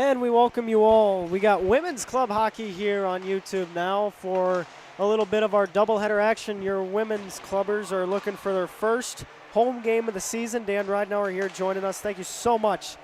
And we welcome you all. We got women's club hockey here on YouTube now for a little bit of our doubleheader action. Your women's clubbers are looking for their first home game of the season. Dan Ridenauer here joining us. Thank you so much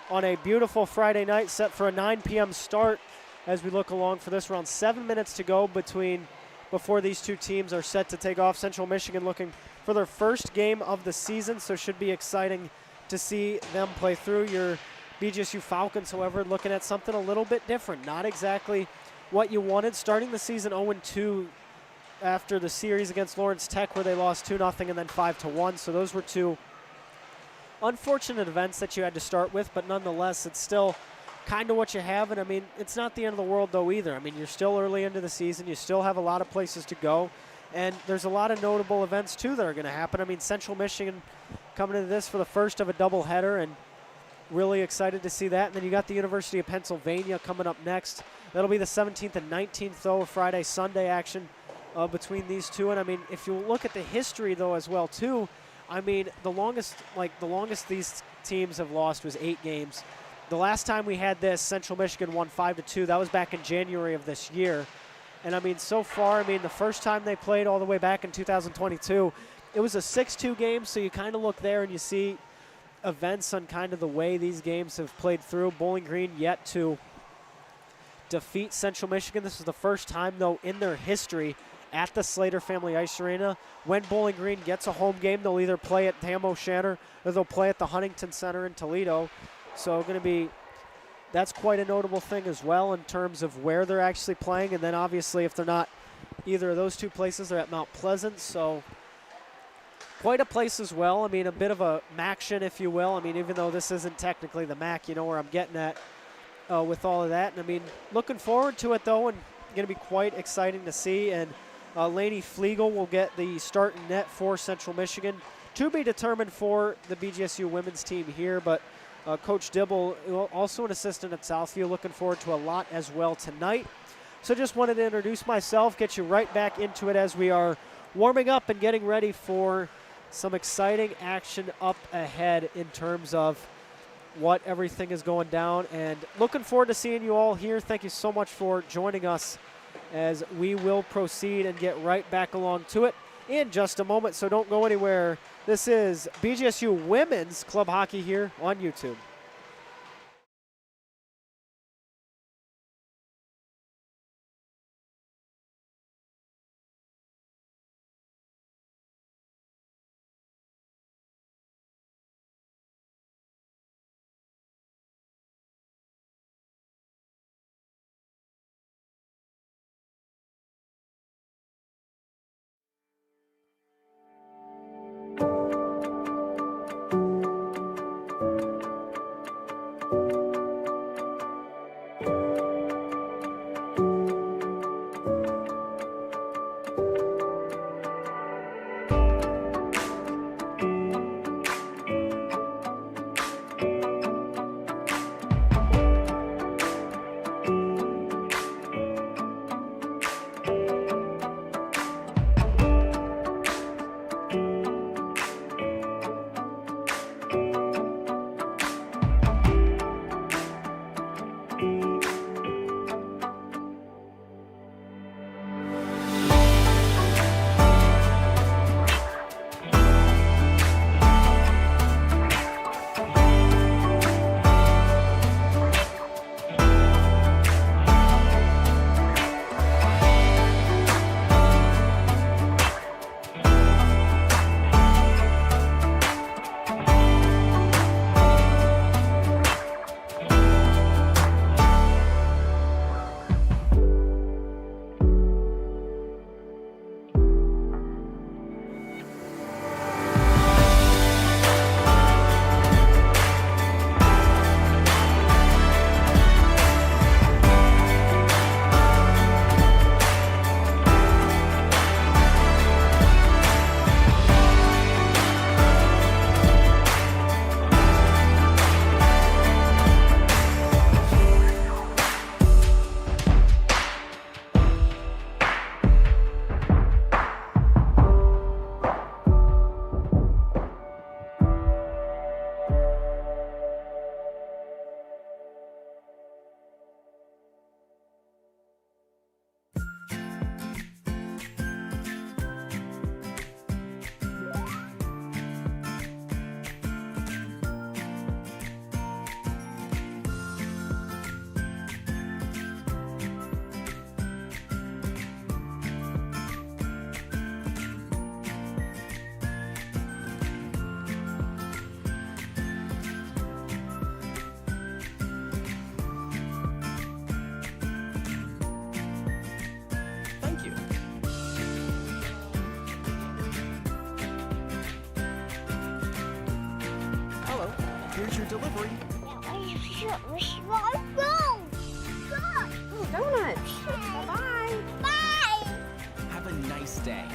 on a beautiful Friday night set for a 9 p.m. start as we look along for this. Around 7 minutes to go before these two teams are set to take off. Central Michigan looking for their first game of the season, so should be exciting to see them play through. Your Bgsu Falcons, however, looking at something a little bit different. Not exactly what you wanted. Starting the season 0-2 after the series against Lawrence Tech where they lost 2-0 and then 5-1. So those were two unfortunate events that you had to start with, but nonetheless, it's still kind of what you have. And, I mean, it's not the end of the world, though, either. I mean, you're still early into the season. You still have a lot of places to go. And there's a lot of notable events, too, that are going to happen. I mean, Central Michigan coming into this for the first of a doubleheader, and really excited to see that. And then you got the University of Pennsylvania coming up next. That'll be the 17th and 19th, though, Friday, Sunday action between these two. And, I mean, if you look at the history, though, as well, too, I mean, the longest these teams have lost was 8 games. The last time we had this, Central Michigan won 5-2. That was back in January of this year. And, I mean, so far, I mean, the first time they played all the way back in 2022, it was a 6-2 game, so you kind of look there and you see events on kind of the way these games have played through. Bowling Green yet to defeat Central Michigan. This is the first time, though, in their history at the Slater Family Ice Arena. When Bowling Green gets a home game, they'll either play at Tam O'Shanter or they'll play at the Huntington Center in Toledo. So that's quite a notable thing as well in terms of where they're actually playing. And then obviously if they're not either of those two places, they're at Mount Pleasant. So quite a place as well. I mean, a bit of a MACtion, if you will. I mean, even though this isn't technically the MAC, you know where I'm getting at with all of that. And, I mean, looking forward to it, though, and going to be quite exciting to see. And Lainey Flegel will get the start in net for Central Michigan. To be determined for the BGSU women's team here, but Coach Dibble, also an assistant at Southview, looking forward to a lot as well tonight. So just wanted to introduce myself, get you right back into it as we are warming up and getting ready for some exciting action up ahead in terms of what everything is going down. And looking forward to seeing you all here. Thank you so much for joining us as we will proceed and get right back along to it in just a moment. So don't go anywhere. This is BGSU Women's Club Hockey here on YouTube. Here's your delivery. Ooh, donuts. Bye-bye. Bye. Have a nice day.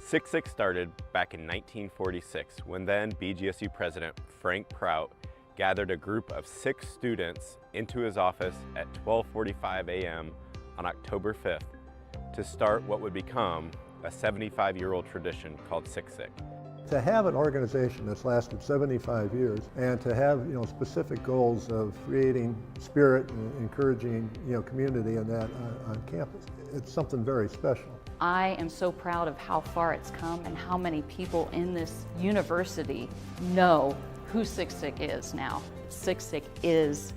Six started back in 1946 when then BGSU President Frank Prout gathered a group of 6 students into his office at 12:45 a.m. on October 5th to start what would become a 75-year-old tradition called Six. To have an organization that's lasted 75 years and to have specific goals of creating spirit and encouraging community in that on campus, it's something very special. I am so proud of how far it's come and how many people in this university know who Six is now. Six is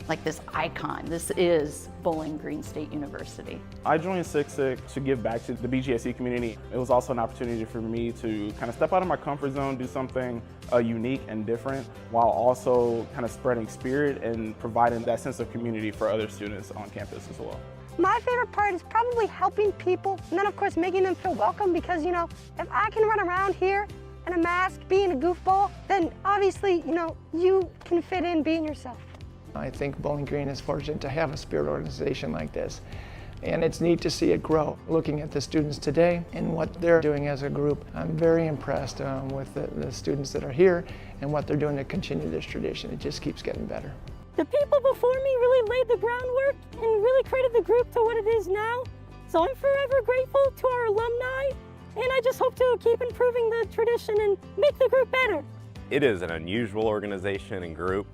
like this icon. This is Bowling Green State University. I joined Six to give back to the BGSU community. It was also an opportunity for me to kind of step out of my comfort zone, do something unique and different, while also kind of spreading spirit and providing that sense of community for other students on campus as well. My favorite part is probably helping people, and then of course making them feel welcome, because if I can run around here in a mask being a goofball, then obviously you can fit in being yourself. I think Bowling Green is fortunate to have a spirit organization like this, and it's neat to see it grow. Looking at the students today and what they're doing as a group, I'm very impressed with the students that are here and what they're doing to continue this tradition. It just keeps getting better. The people before me really laid the groundwork and really created the group to what it is now. So I'm forever grateful to our alumni, and I just hope to keep improving the tradition and make the group better. It is an unusual organization and group,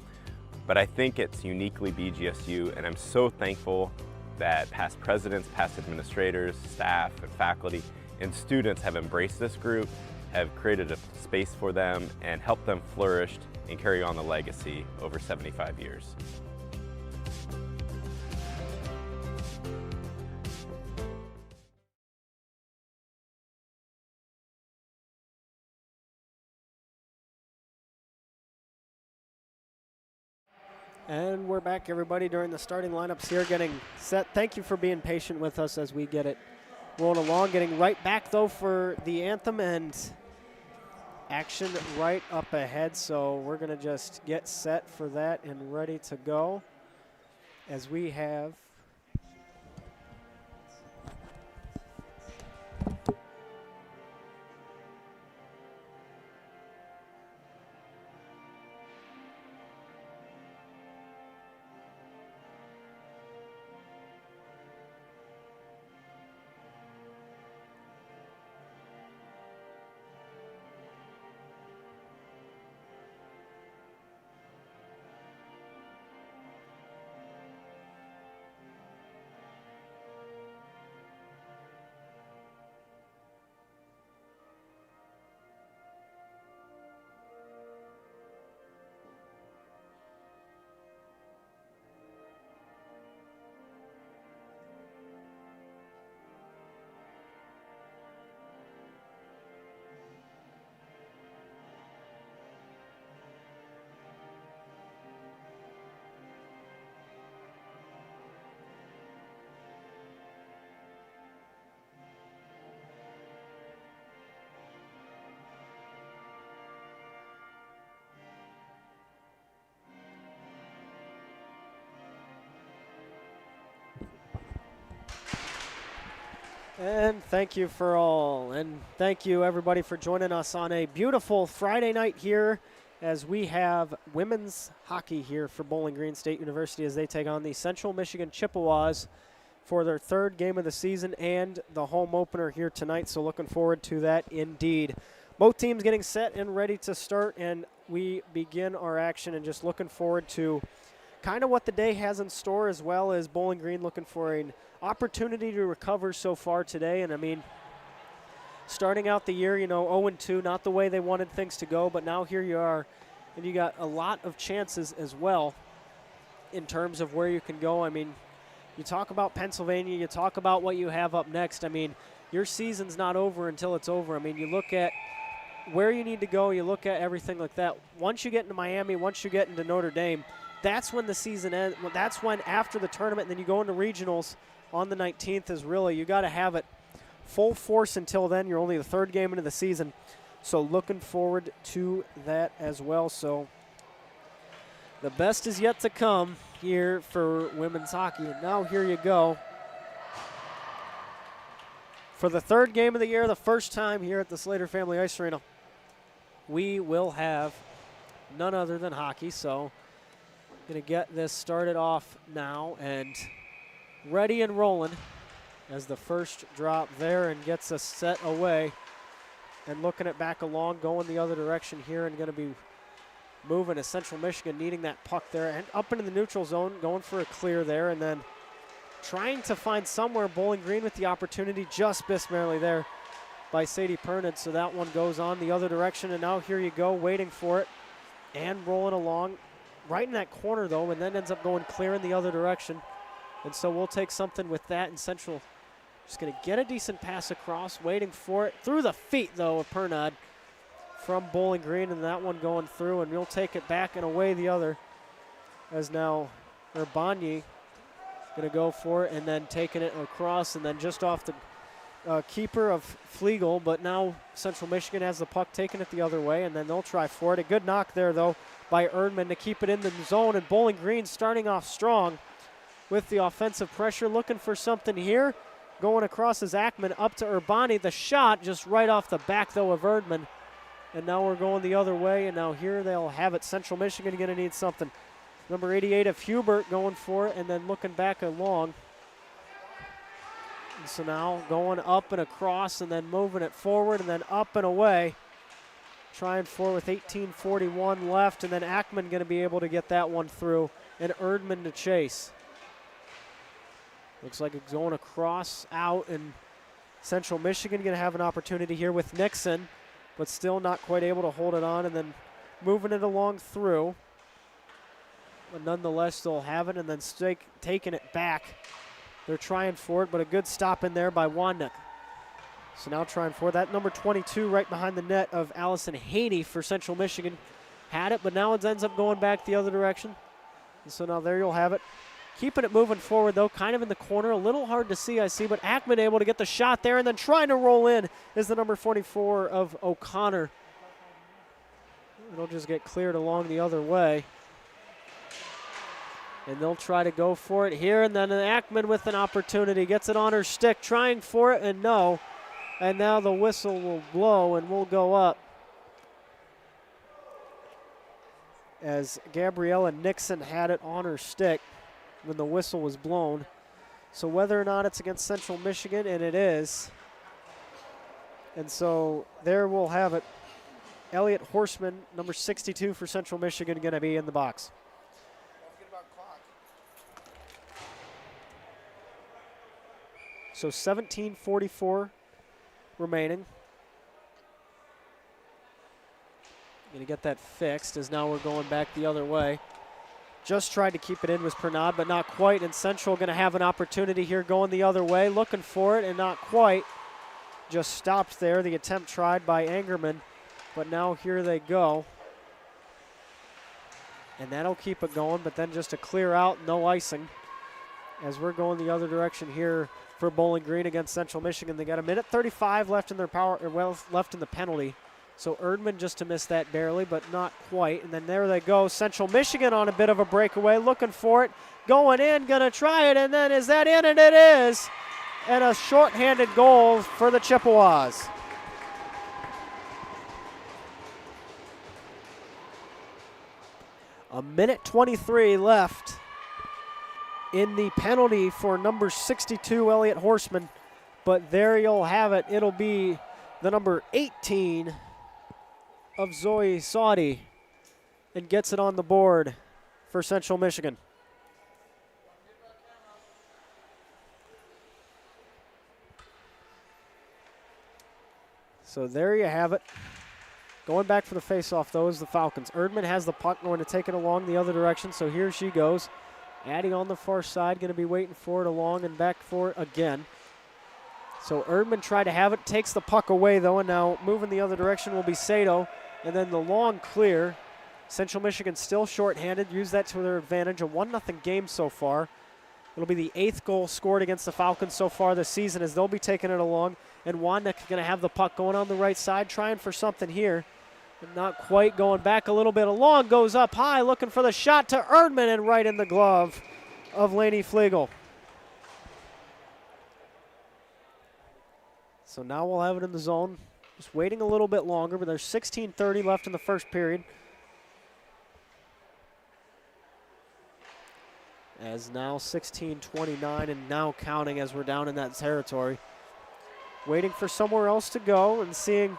but I think it's uniquely BGSU, and I'm so thankful that past presidents, past administrators, staff, and faculty, and students have embraced this group, have created a space for them, and helped them flourish and carry on the legacy over 75 years. And we're back, everybody, during the starting lineups here, getting set. Thank you for being patient with us as we get it rolling along. Getting right back, though, for the anthem and action right up ahead. So we're going to just get set for that and ready to go as we have And thank you for all. And thank you, everybody, for joining us on a beautiful Friday night here as we have women's hockey here for Bowling Green State University as they take on the Central Michigan Chippewas for their third game of the season and the home opener here tonight. So looking forward to that indeed. Both teams getting set and ready to start, and we begin our action and just looking forward to kind of what the day has in store, as well as Bowling Green looking for an opportunity to recover so far today. And I mean, starting out the year, 0-2, not the way they wanted things to go, but now here you are, and you got a lot of chances as well in terms of where you can go. I mean, you talk about Pennsylvania, you talk about what you have up next. I mean, your season's not over until it's over. I mean, you look at where you need to go, you look at everything like that. Once you get into Miami, once you get into Notre Dame, that's when the season ends. That's when after the tournament, then you go into regionals on the 19th is really, you got to have it full force until then. You're only the third game into the season. So looking forward to that as well. So the best is yet to come here for women's hockey. And now here you go. For the third game of the year, the first time here at the Slater Family Ice Arena, we will have none other than hockey. So going to get this started off now and ready and rolling as the first drop there and gets us set away. And looking at back along, going the other direction here and going to be moving to Central Michigan, needing that puck there. And up into the neutral zone, going for a clear there. And then trying to find somewhere Bowling Green with the opportunity, just missed barely there by Sadie Pernod. So that one goes on the other direction. And now here you go, waiting for it and rolling along. Right in that corner, though, and then ends up going clear in the other direction. And so we'll take something with that, and Central just going to get a decent pass across, waiting for it. Through the feet, though, of Pernod from Bowling Green, and that one going through, and we'll take it back and away the other as now Urbani going to go for it, and then taking it across, and then just off the keeper of Flegel, but now Central Michigan has the puck, taking it the other way, and then they'll try for it. A good knock there, though, by Erdman to keep it in the zone, and Bowling Green starting off strong with the offensive pressure, looking for something here. Going across is Ackman up to Urbani. The shot just right off the back, though, of Erdman. And now we're going the other way, and now here they'll have it. Central Michigan going to need something. Number 88 of Hubert going for it, and then looking back along. And so now going up and across, and then moving it forward, and then up and away. Trying for it with 18:41 left, and then Ackman going to be able to get that one through, and Erdman to chase. Looks like it's going across, out, and Central Michigan going to have an opportunity here with Nixon, but still not quite able to hold it on, and then moving it along through. But nonetheless, they'll have it, and then taking it back. They're trying for it, but a good stop in there by Wanduk. So now trying for that. Number 22 right behind the net of Allison Haney for Central Michigan. Had it, but now it ends up going back the other direction. And so now there you'll have it. Keeping it moving forward, though, kind of in the corner. A little hard to see, I see, but Ackman able to get the shot there, and then trying to roll in is the number 44 of O'Connor. It'll just get cleared along the other way. And they'll try to go for it here, and then Ackman with an opportunity. Gets it on her stick, trying for it, and no. And now the whistle will blow, and we'll go up. As Gabriella Nixon had it on her stick when the whistle was blown. So whether or not it's against Central Michigan, and it is. And so there we'll have it. Elliot Horseman, number 62 for Central Michigan, going to be in the box. So 17:44 remaining. Going to get that fixed as now we're going back the other way. Just tried to keep it in with Pernod, but not quite. And Central going to have an opportunity here going the other way, looking for it, and not quite. Just stopped there. The attempt tried by Angerman, but now here they go. And that'll keep it going, but then just a clear out, no icing. As we're going the other direction here for Bowling Green against Central Michigan. They got a minute 35 left in their left in the penalty. So Erdman just to miss that barely, but not quite. And then there they go. Central Michigan on a bit of a breakaway, looking for it. Going in, gonna try it, and then is that in? And it is. And a shorthanded goal for the Chippewas. A minute 23 left in the penalty for number 62, Elliot Horseman. But there you'll have it. It'll be the number 18 of Zoe Saudi, and gets it on the board for Central Michigan. So there you have it. Going back for the faceoff, though, is the Falcons. Erdman has the puck, going to take it along the other direction, so here she goes. Addie on the far side, going to be waiting for it along and back for it again. So Erdman tried to have it, takes the puck away, though, and now moving the other direction will be Sato. And then the long clear. Central Michigan still shorthanded, use that to their advantage. A 1-0 game so far. It'll be the 8th goal scored against the Falcons so far this season as they'll be taking it along. And Wanda going to have the puck going on the right side, trying for something here. But not quite, going back a little bit along, goes up high, looking for the shot to Erdman, and right in the glove of Lainey Flegel. So now we'll have it in the zone. Just waiting a little bit longer, but there's 16:30 left in the first period. As now 16:29 and now counting as we're down in that territory. Waiting for somewhere else to go and seeing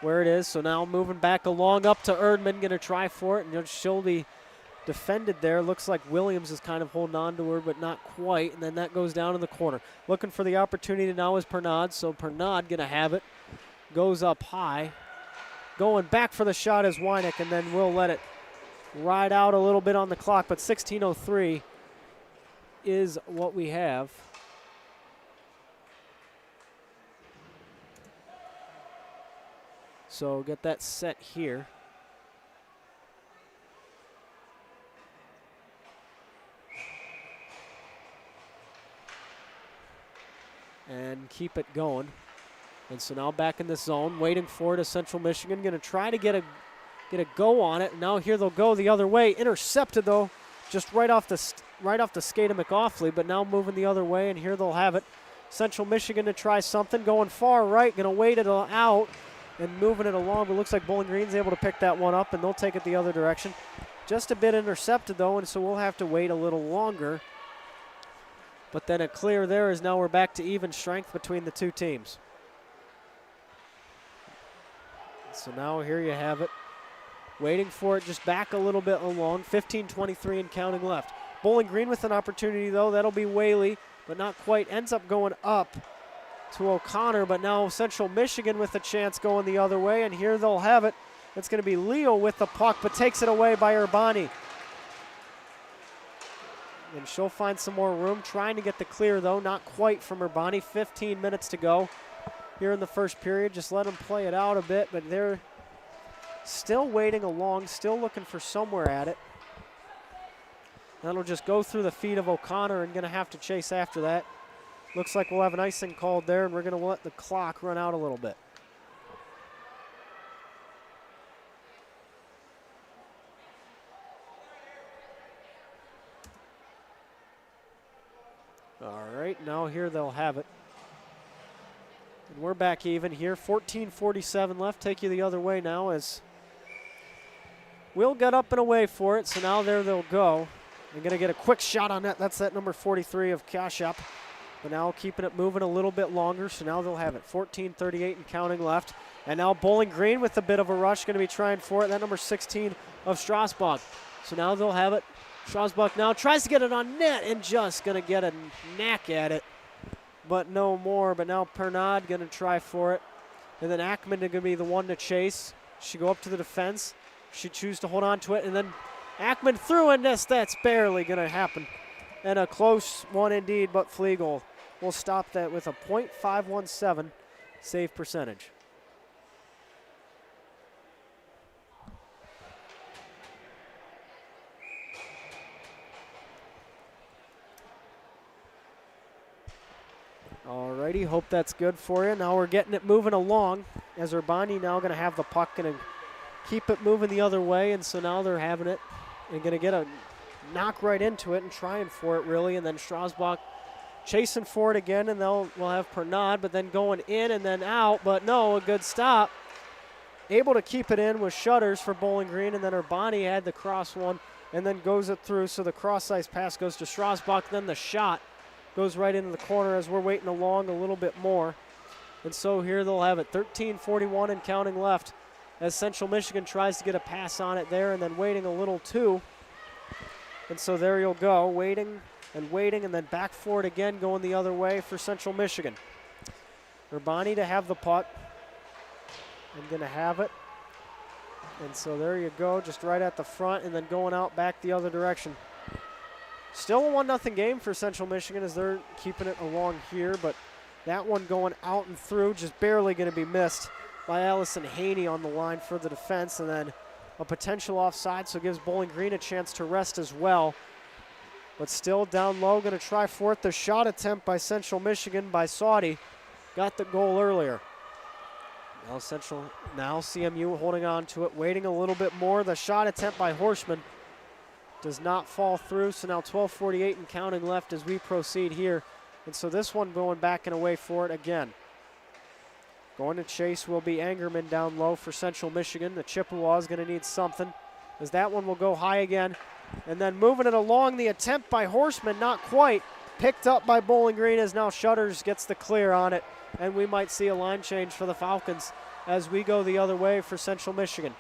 where it is. So now moving back along up to Erdman, going to try for it. And she'll be defended there. Looks like Williams is kind of holding on to her, but not quite. And then that goes down in the corner. Looking for the opportunity now is Pernod. So Pernod going to have it. Goes up high. Going back for the shot is Weineck, and then we'll let it ride out a little bit on the clock. But 16:03 is what we have. So get that set here. And keep it going. And so now back in this zone, waiting for it is Central Michigan. Going to try to get a go on it. Now here they'll go the other way. Intercepted though, just right off the skate of McAuliffe, but now moving the other way, and here they'll have it. Central Michigan to try something, going far right, going to wait it out and moving it along. But it looks like Bowling Green's able to pick that one up, and they'll take it the other direction. Just a bit intercepted though, and so we'll have to wait a little longer. But then a clear there as now we're back to even strength between the two teams. So now here you have it. Waiting for it, just back a little bit along. 15:23 and counting left. Bowling Green with an opportunity though. That'll be Whaley, but not quite. Ends up going up to O'Connor, but now Central Michigan with a chance going the other way, and here they'll have it. It's going to be Leo with the puck, but takes it away by Urbani. And she'll find some more room, trying to get the clear though, not quite from Urbani. 15 minutes to go here in the first period. Just let them play it out a bit, but they're still waiting along, still looking for somewhere at it. That'll just go through the feet of O'Connor and going to have to chase after that. Looks like we'll have an icing called there, and we're going to let the clock run out a little bit. All right, now here they'll have it. And we're back even here. 14:47 left. Take you the other way now as Will got up and away for it, so now there they'll go. They're going to get a quick shot on that. That's that number 43 of Kashap. But now keeping it moving a little bit longer, so now they'll have it. 14:38 and counting left. And now Bowling Green with a bit of a rush, going to be trying for it. That number 16 of Strasbach. So now they'll have it. Strasbach now tries to get it on net and just going to get a knack at it. But no more. But now Pernod going to try for it. And then Ackman going to be the one to chase. She go up to the defense. She chooses to hold on to it. And then Ackman through, and that's barely going to happen. And a close one indeed, but Flegel will stop that with a .517 save percentage. Alrighty, hope that's good for you. Now we're getting it moving along as Urbani now going to have the puck and keep it moving the other way, and so now they're having it and going to get a knock right into it and trying for it really, and then Strasbach chasing for it again, and we'll have Pernod, but then going in and then out, but no, a good stop. Able to keep it in with Shutters for Bowling Green, and then Urbani had the cross one and then goes it through, so the cross-ice pass goes to Strasbach, then the shot goes right into the corner as we're waiting along a little bit more. And so here they'll have it, 13:41 and counting left as Central Michigan tries to get a pass on it there and then waiting a little too. And so there you'll go, waiting and then back for it again, going the other way for Central Michigan. Urbani to have the puck, and going to have it. And so there you go, just right at the front and then going out back the other direction. Still a 1-0 game for Central Michigan as they're keeping it along here, but that one going out and through, just barely going to be missed by Allison Haney on the line for the defense, and then a potential offside, so gives Bowling Green a chance to rest as well. But still down low, going to try for it. The shot attempt by Central Michigan by Saudi got the goal earlier. Now CMU holding on to it, waiting a little bit more. The shot attempt by Horseman does not fall through, so now 12:48 and counting left as we proceed here. And so this one going back and away for it again. Going to chase will be Angerman down low for Central Michigan. The Chippewa is going to need something as that one will go high again. And then moving it along, the attempt by Horseman, not quite. Picked up by Bowling Green as now Shutters gets the clear on it. And we might see a line change for the Falcons as we go the other way for Central Michigan.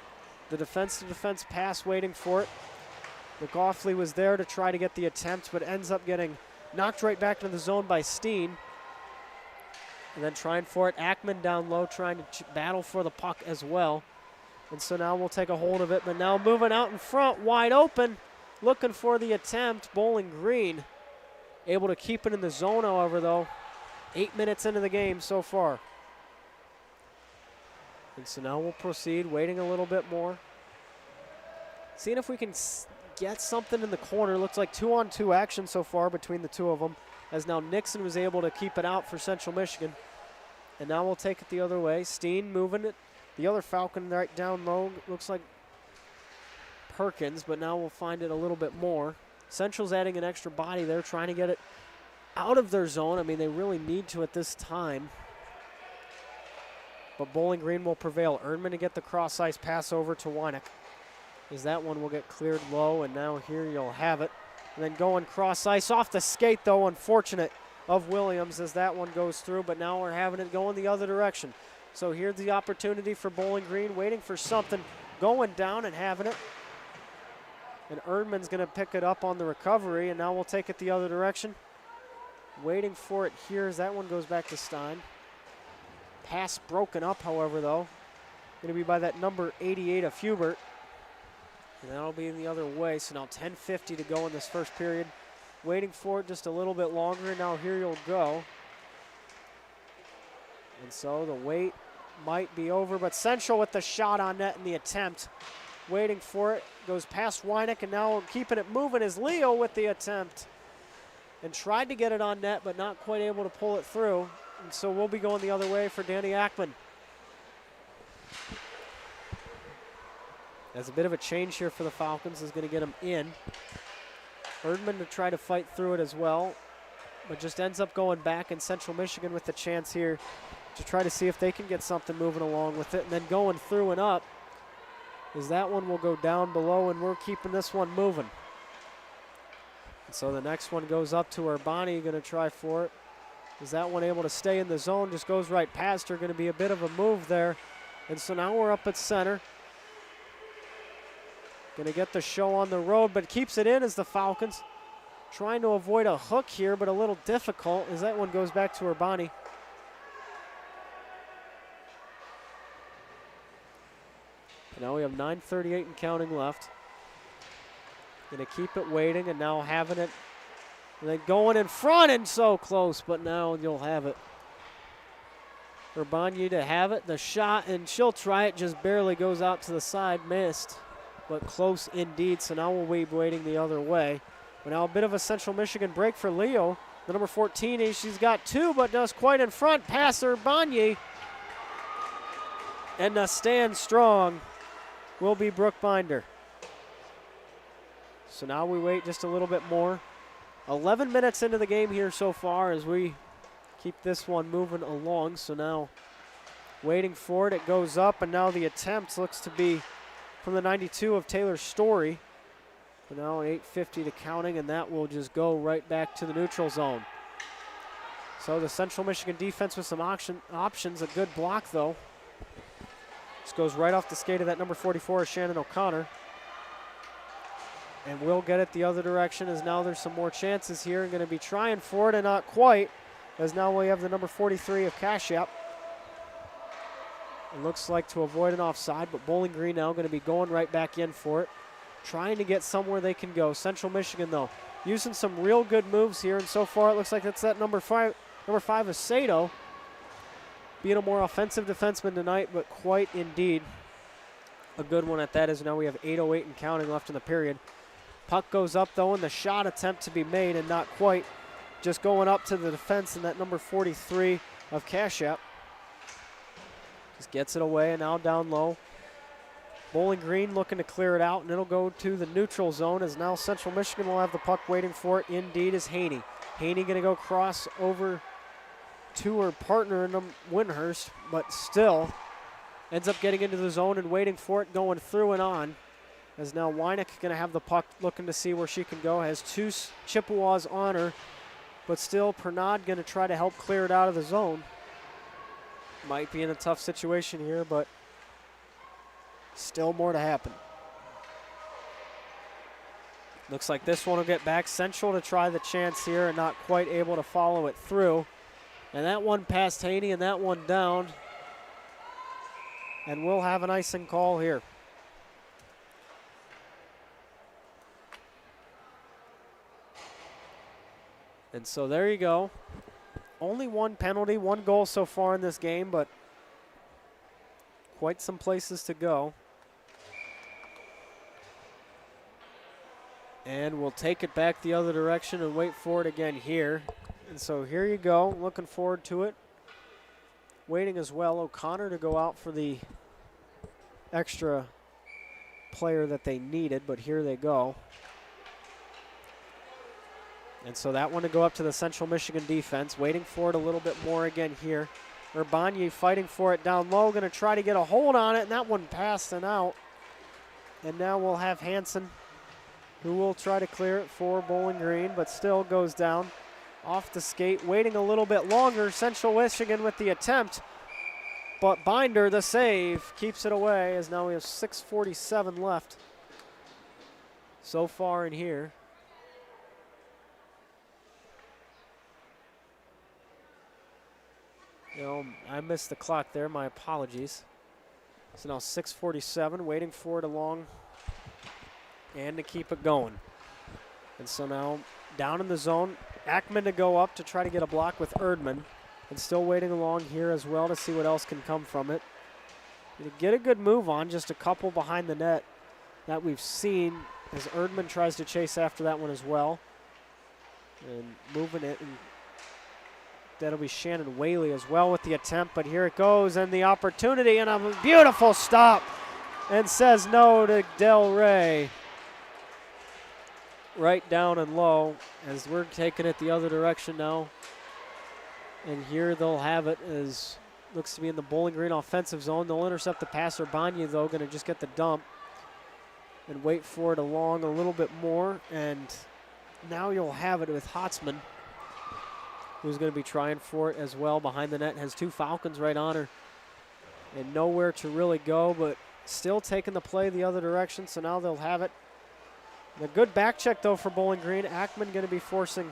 The defense-to-defense pass waiting for it. McGoughley was there to try to get the attempt, but ends up getting knocked right back into the zone by Steen. And then trying for it, Ackman down low, trying to battle for the puck as well. And so now we'll take a hold of it, but now moving out in front, wide open, looking for the attempt. Bowling Green able to keep it in the zone, however, though. 8 minutes into the game so far. And so now we'll proceed, waiting a little bit more. Seeing if we can get something in the corner. Looks like 2-on-2 action so far between the two of them, as now Nixon was able to keep it out for Central Michigan. And now we'll take it the other way. Steen moving it. The other Falcon right down low. Looks like Perkins, but now we'll find it a little bit more. Central's adding an extra body there, trying to get it out of their zone. I mean, they really need to at this time. But Bowling Green will prevail. Ernman to get the cross-ice pass over to Weineck, as that one will get cleared low, and now here you'll have it. And then going cross-ice off the skate, though, unfortunate of Williams as that one goes through, but now we're having it going the other direction. So here's the opportunity for Bowling Green, waiting for something, going down and having it. And Erdman's going to pick it up on the recovery, and now we'll take it the other direction. Waiting for it here as that one goes back to Stein. Pass broken up, however, though. Going to be by that number 88 of Hubert. And that'll be in the other way, so now 10:50 to go in this first period. Waiting for it just a little bit longer, and now here you'll go. And so the wait might be over, but Central with the shot on net and the attempt. Waiting for it, goes past Weineck, and now keeping it moving is Leo with the attempt. And tried to get it on net, but not quite able to pull it through. And so we'll be going the other way for Danny Ackman. As a bit of a change here for the Falcons is going to get him in. Erdman to try to fight through it as well, but just ends up going back, and Central Michigan with the chance here to try to see if they can get something moving along with it. And then going through and up, as that one will go down below, and we're keeping this one moving. And so the next one goes up to Urbani, going to try for it. Is that one able to stay in the zone? Just goes right past her. Going to be a bit of a move there. And so now we're up at center. Going to get the show on the road, but keeps it in as the Falcons. Trying to avoid a hook here, but a little difficult as that one goes back to Urbani. Now we have 9:38 and counting left. Going to keep it waiting, and now having it. And then going in front, and so close, but now you'll have it. Urbani to have it, the shot, and she'll try it, just barely goes out to the side, missed. But close indeed, so now we'll be waiting the other way. But now a bit of a Central Michigan break for Leo. The number 14, she's got two, but does quite in front. Pass Urbani. And the stand strong will be Brooke Binder. So now we wait just a little bit more. 11 minutes into the game here so far as we keep this one moving along. So now waiting for it, it goes up, and now the attempt looks to be from the 92 of Taylor Story. So now 8:50 to counting, and that will just go right back to the neutral zone. So the Central Michigan defense with some options, a good block though. This goes right off the skate of that number 44, Shannon O'Connor. And we'll get it the other direction as now there's some more chances here. Going to be trying for it and not quite, as now we have the number 43 of Kashyap. It looks like to avoid an offside, but Bowling Green now going to be going right back in for it, trying to get somewhere they can go. Central Michigan, though, using some real good moves here, and so far it looks like it's that number five is Sato, being a more offensive defenseman tonight, but quite indeed a good one at that, as now we have 8:08 and counting left in the period. Puck goes up, though, and the shot attempt to be made, and not quite. Just going up to the defense, and that number 43 of Kashap just gets it away, and now down low. Bowling Green looking to clear it out, and it'll go to the neutral zone, as now Central Michigan will have the puck waiting for it. Indeed is Haney. Haney going to go cross over to her partner in Windhurst, but still ends up getting into the zone and waiting for it, going through and on. As now Weineck going to have the puck, looking to see where she can go. Has two Chippewas on her, but still Pernod going to try to help clear it out of the zone. Might be in a tough situation here, but still more to happen. Looks like this one will get back. Central to try the chance here and not quite able to follow it through. And that one past Haney and that one down. And we'll have an icing call here. And so there you go. Only one penalty, one goal so far in this game, but quite some places to go. And we'll take it back the other direction and wait for it again here. And so here you go, looking forward to it. Waiting as well, O'Connor to go out for the extra player that they needed, but here they go. And so that one to go up to the Central Michigan defense, waiting for it a little bit more again here. Urbanye fighting for it down low, going to try to get a hold on it, and that one passed and out. And now we'll have Hansen, who will try to clear it for Bowling Green, but still goes down off the skate, waiting a little bit longer. Central Michigan with the attempt, but Binder, the save, keeps it away, as now we have 6:47 left so far in here. You know, I missed the clock there, my apologies. So now 6:47, waiting for it along and to keep it going. And so now down in the zone, Ackman to go up to try to get a block with Erdman, and still waiting along here as well to see what else can come from it. To get a good move on, just a couple behind the net that we've seen as Erdman tries to chase after that one as well. And moving it, and that'll be Shannon Whaley as well with the attempt, but here it goes, and the opportunity, and a beautiful stop, and says no to Del Rey. Right down and low, as we're taking it the other direction now. And here they'll have it, as looks to be in the Bowling Green offensive zone. They'll intercept the passer. Banya, though, going to just get the dump and wait for it along a little bit more. And now you'll have it with Hotzman, who's going to be trying for it as well behind the net. Has two Falcons right on her and nowhere to really go, but still taking the play the other direction. So now they'll have it. A good back check, though, for Bowling Green. Ackman going to be forcing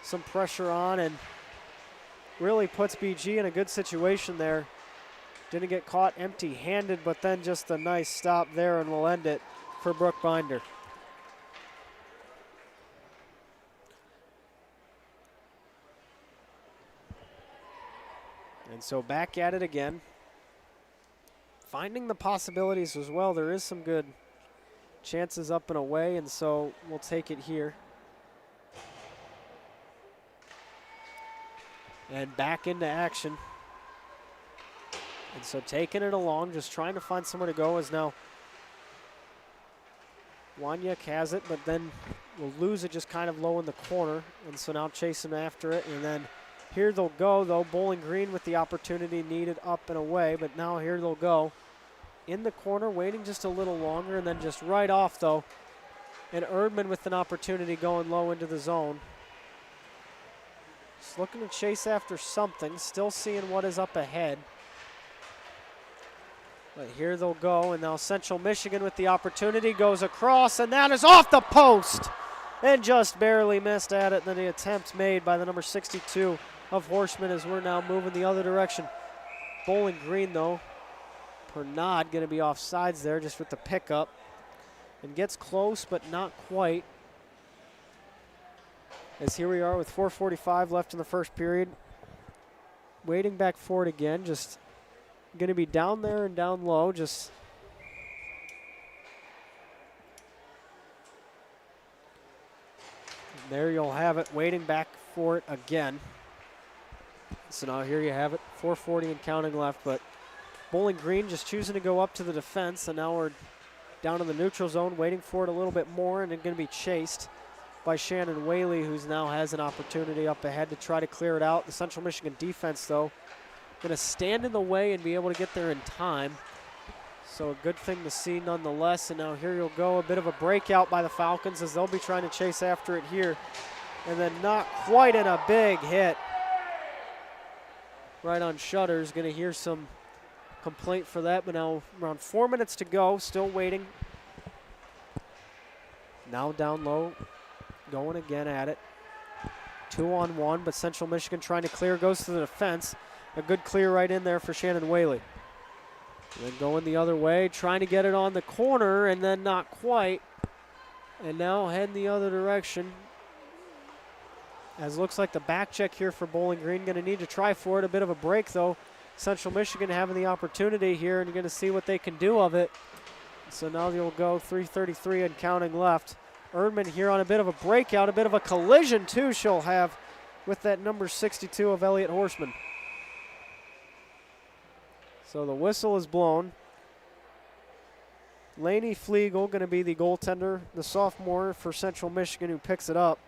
some pressure on and really puts BG in a good situation there. Didn't get caught empty-handed, but then just a nice stop there, and we'll end it for Brooke Binder. And so back at it again. Finding the possibilities as well. There is some good chances up and away, and so we'll take it here. And back into action. And so taking it along, just trying to find somewhere to go, is now Wanyek has it, but then will lose it just kind of low in the corner. And so now chasing after it, and then here they'll go, though. Bowling Green with the opportunity needed up and away, but now here they'll go. In the corner, waiting just a little longer, and then just right off, though. And Erdman with an opportunity going low into the zone. Just looking to chase after something, still seeing what is up ahead. But here they'll go, and now Central Michigan with the opportunity goes across, and that is off the post! And just barely missed at it. Then the attempt made by the number 62 of Horseman, as we're now moving the other direction. Bowling Green, though, Pernod going to be off sides there just with the pickup. And gets close, but not quite. As here we are with 4:45 left in the first period. Waiting back for it again, just going to be down there and down low, just and there you'll have it, waiting back for it again. So now here you have it, 4:40 and counting left, but Bowling Green just choosing to go up to the defense, and now we're down in the neutral zone, waiting for it a little bit more, and then going to be chased by Shannon Whaley, who now has an opportunity up ahead to try to clear it out. The Central Michigan defense, though, going to stand in the way and be able to get there in time. So a good thing to see nonetheless. And now here you'll go, a bit of a breakout by the Falcons as they'll be trying to chase after it here. And then not quite in a big hit. Right on shutters, going to hear some complaint for that, but now around 4 minutes to go, still waiting. Now down low. Going again at it. 2-on-1, but Central Michigan trying to clear, goes to the defense. A good clear right in there for Shannon Whaley. And then going the other way, trying to get it on the corner, and then not quite. And now heading the other direction. As looks like the back check here for Bowling Green. Going to need to try for it. A bit of a break, though. Central Michigan having the opportunity here, and you're going to see what they can do of it. So now you'll go 3:33 and counting left. Erdman here on a bit of a breakout, a bit of a collision too she'll have with that number 62 of Elliott Horseman. So the whistle is blown. Lainey Flegel going to be the goaltender, the sophomore for Central Michigan, who picks it up.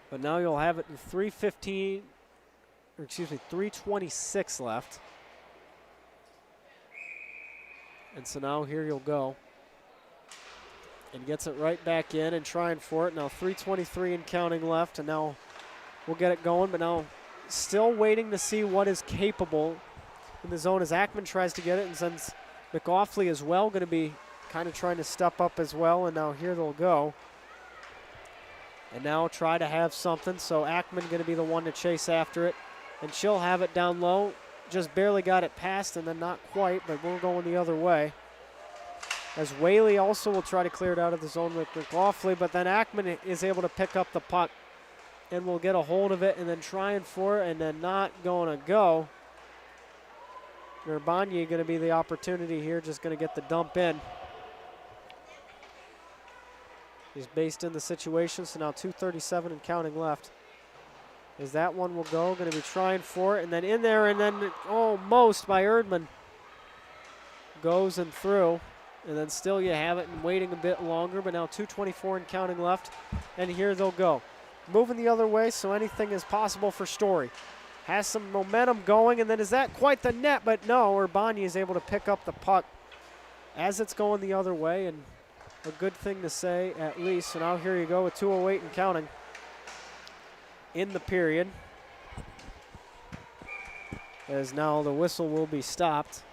But now you'll have it in 3:26 left. And so now here you'll go. And gets it right back in and trying for it. Now 3:23 and counting left, and now we'll get it going, but now still waiting to see what is capable in the zone as Ackman tries to get it, and since McAuliffe as well going to be kind of trying to step up as well, and now here they'll go. And now try to have something, so Ackman going to be the one to chase after it, and she'll have it down low. Just barely got it past, and then not quite, but we're going the other way. As Whaley also will try to clear it out of the zone with McLaughlin, but then Ackman is able to pick up the puck and will get a hold of it and then trying for it and then not going to go. Urbania going to be the opportunity here, just going to get the dump in. He's based in the situation, so now 2:37 and counting left. As that one will go, going to be trying for it and then in there and then almost by Erdman. Goes and through. And then still you have it and waiting a bit longer, but now 2:24 and counting left. And here they'll go. Moving the other way, so anything is possible for Story. Has some momentum going, and then is that quite the net? But no, Urbani is able to pick up the puck as it's going the other way, and a good thing to say at least. So now here you go with 2:08 and counting in the period. As now the whistle will be stopped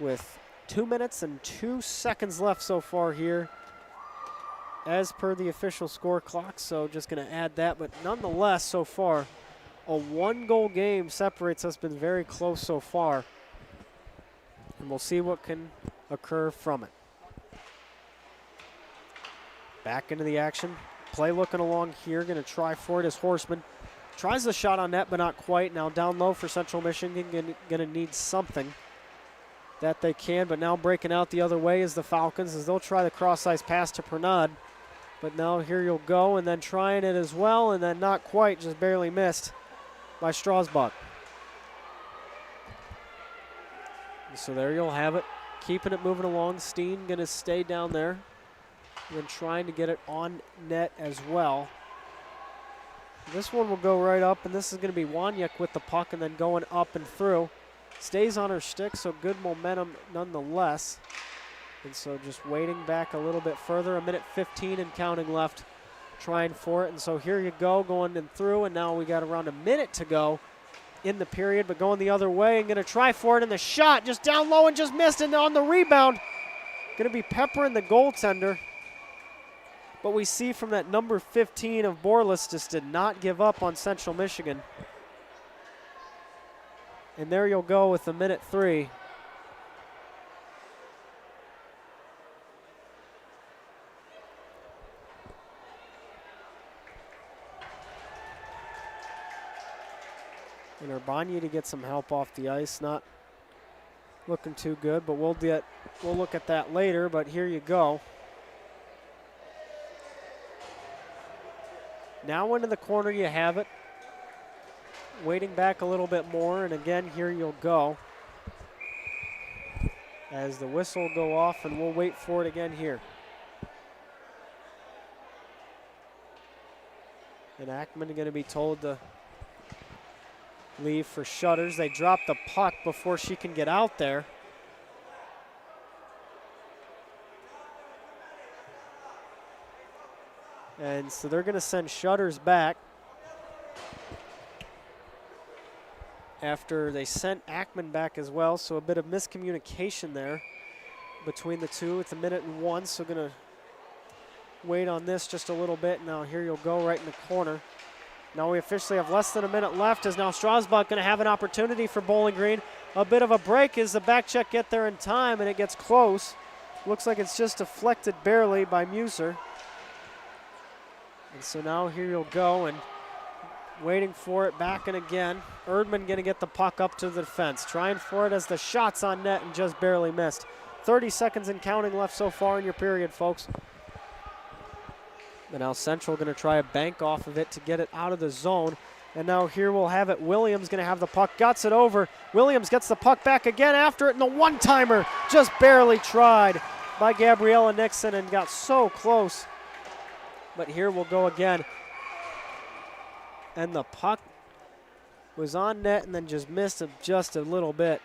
with 2 minutes and 2 seconds left so far here as per the official score clock, so just going to add that. But nonetheless, so far, a 1-goal game separates us, been very close so far. And we'll see what can occur from it. Back into the action. Play looking along here, going to try for it as Horseman. Tries the shot on net, but not quite. Now down low for Central Michigan, going to need something that they can, but now breaking out the other way is the Falcons as they'll try the cross-ice pass to Pernod. But now here you'll go, and then trying it as well, and then not quite, just barely missed by Strasbach. So there you'll have it, keeping it moving along. Steen going to stay down there, and then trying to get it on net as well. This one will go right up, and this is going to be Wanyek with the puck, and then going up and through. Stays on her stick, so good momentum nonetheless. And so just waiting back a little bit further, 1:15 and counting left, trying for it. And so here you go, going in through, and now we got around a minute to go in the period, but going the other way and going to try for it, and the shot just down low and just missed, and on the rebound, going to be peppering the goaltender. But we see from that number 15 of Borlas just did not give up on Central Michigan. And there you'll go with the minute 3. And Urbania to get some help off the ice. Not looking too good, but we'll look at that later, but here you go. Now into the corner you have it. Waiting back a little bit more, and again, here you'll go. As the whistle will go off, and we'll wait for it again here. And Ackman going to be told to leave for Shutters. They drop the puck before she can get out there. And so they're going to send Shutters back after they sent Ackman back as well. So a bit of miscommunication there between the two with a minute and 1. So going to wait on this just a little bit. Now here you'll go right in the corner. Now we officially have less than a minute left, as now Strasbach going to have an opportunity for Bowling Green. A bit of a break as the back check get there in time, and it gets close. Looks like it's just deflected barely by Muser. And so now here you'll go, and waiting for it back and again. Erdman going to get the puck up to the defense, trying for it as the shot's on net and just barely missed. 30 seconds and counting left so far in your period, folks. And now Central going to try a bank off of it to get it out of the zone. And now here we'll have it. Williams going to have the puck, guts it over. Williams gets the puck back again after it, and the one-timer just barely tried by Gabriella Nixon and got so close. But here we'll go again. And the puck was on net and then just missed it just a little bit.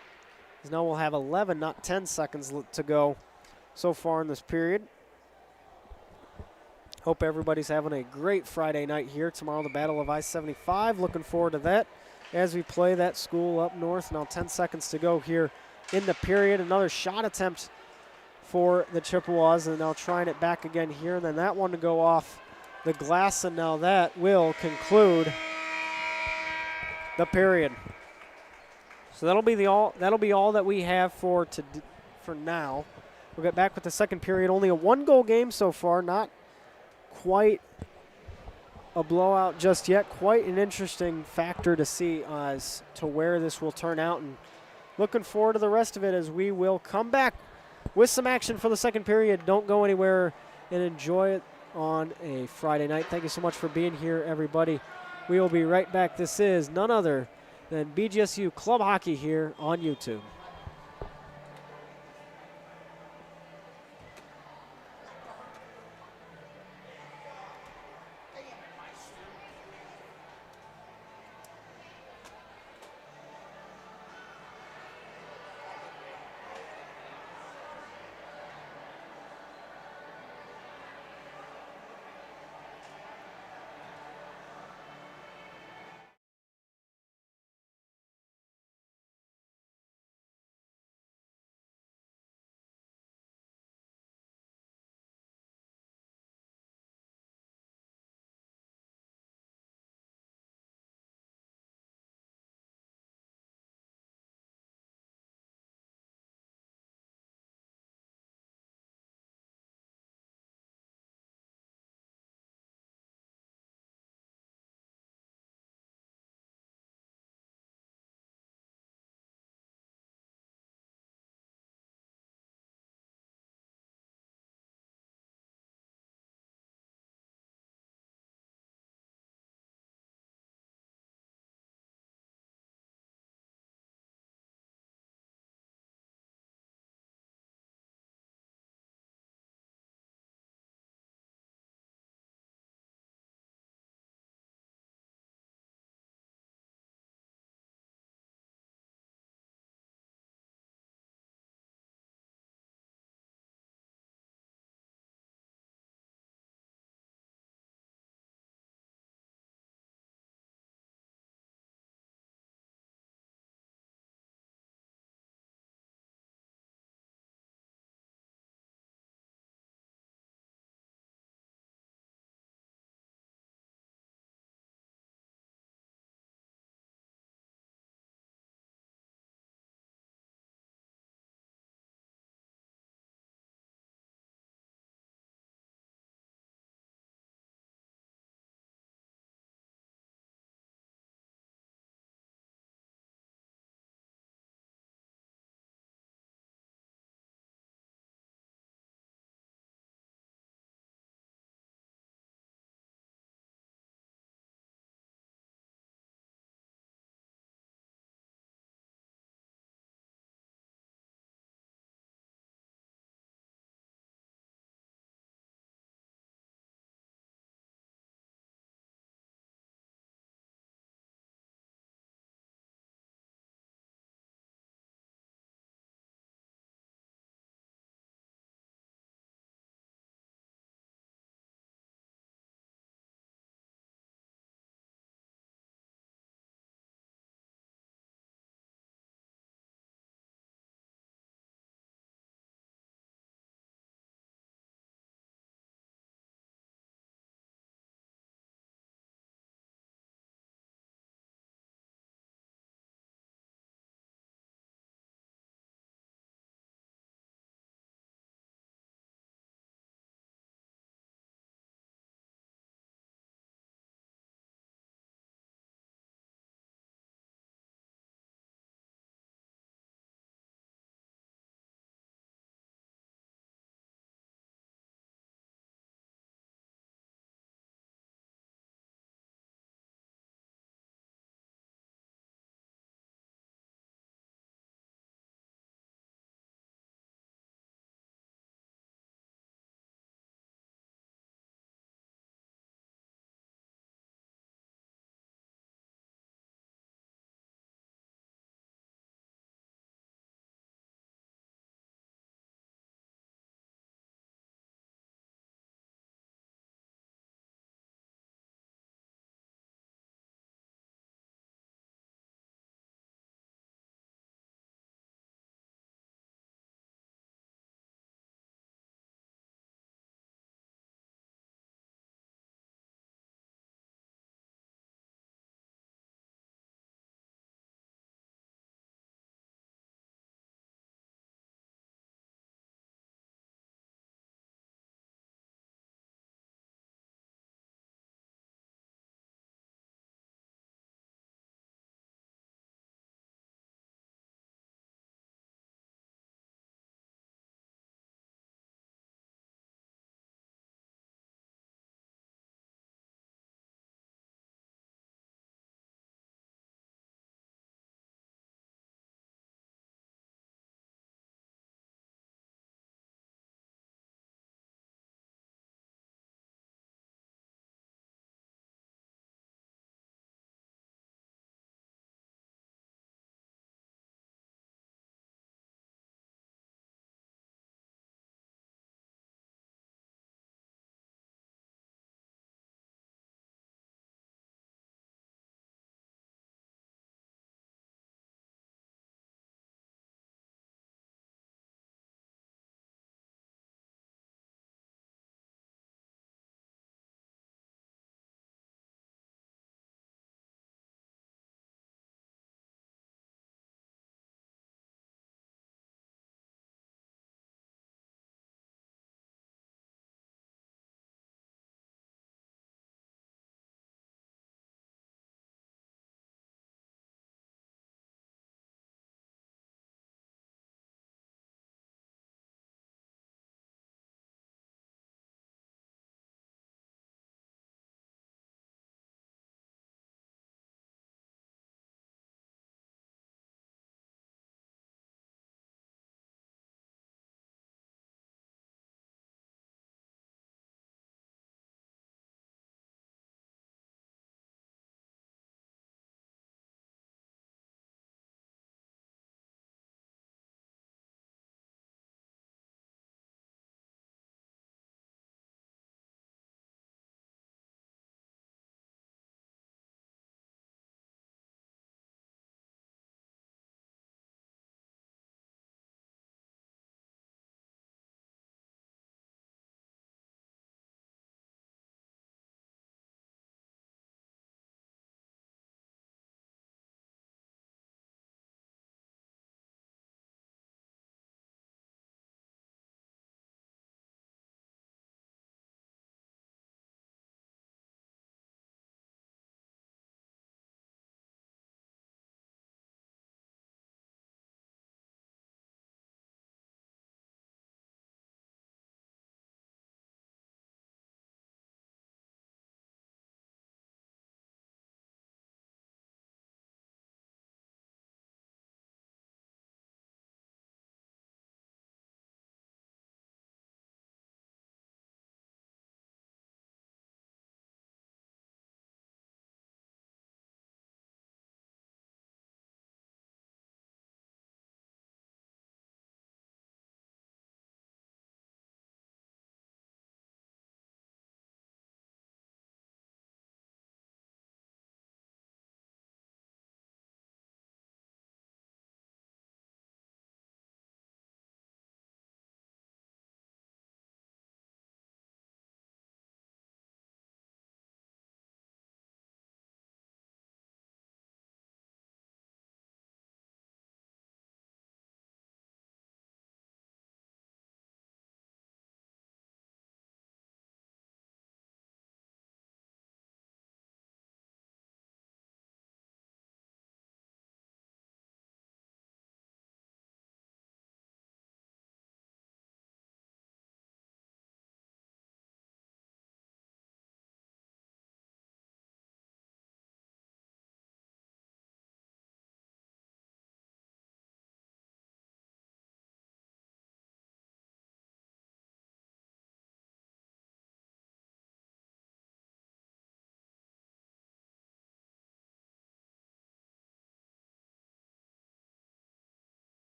Now we'll have 11, not 10 seconds to go so far in this period. Hope everybody's having a great Friday night here. Tomorrow, the Battle of I-75. Looking forward to that as we play that school up north. Now 10 seconds to go here in the period. Another shot attempt for the Chippewas, and now trying it back again here. And then that one to go off the glass, and now that will conclude the period. So that'll be all that we have for now. We'll get back with the second period. Only a 1-goal game so far. Not quite a blowout just yet. Quite an interesting factor to see as to where this will turn out, and looking forward to the rest of it as we will come back with some action for the second period. Don't go anywhere and enjoy it on a Friday night. Thank you so much for being here, everybody. We will be right back. This is none other than BGSU Club Hockey here on YouTube.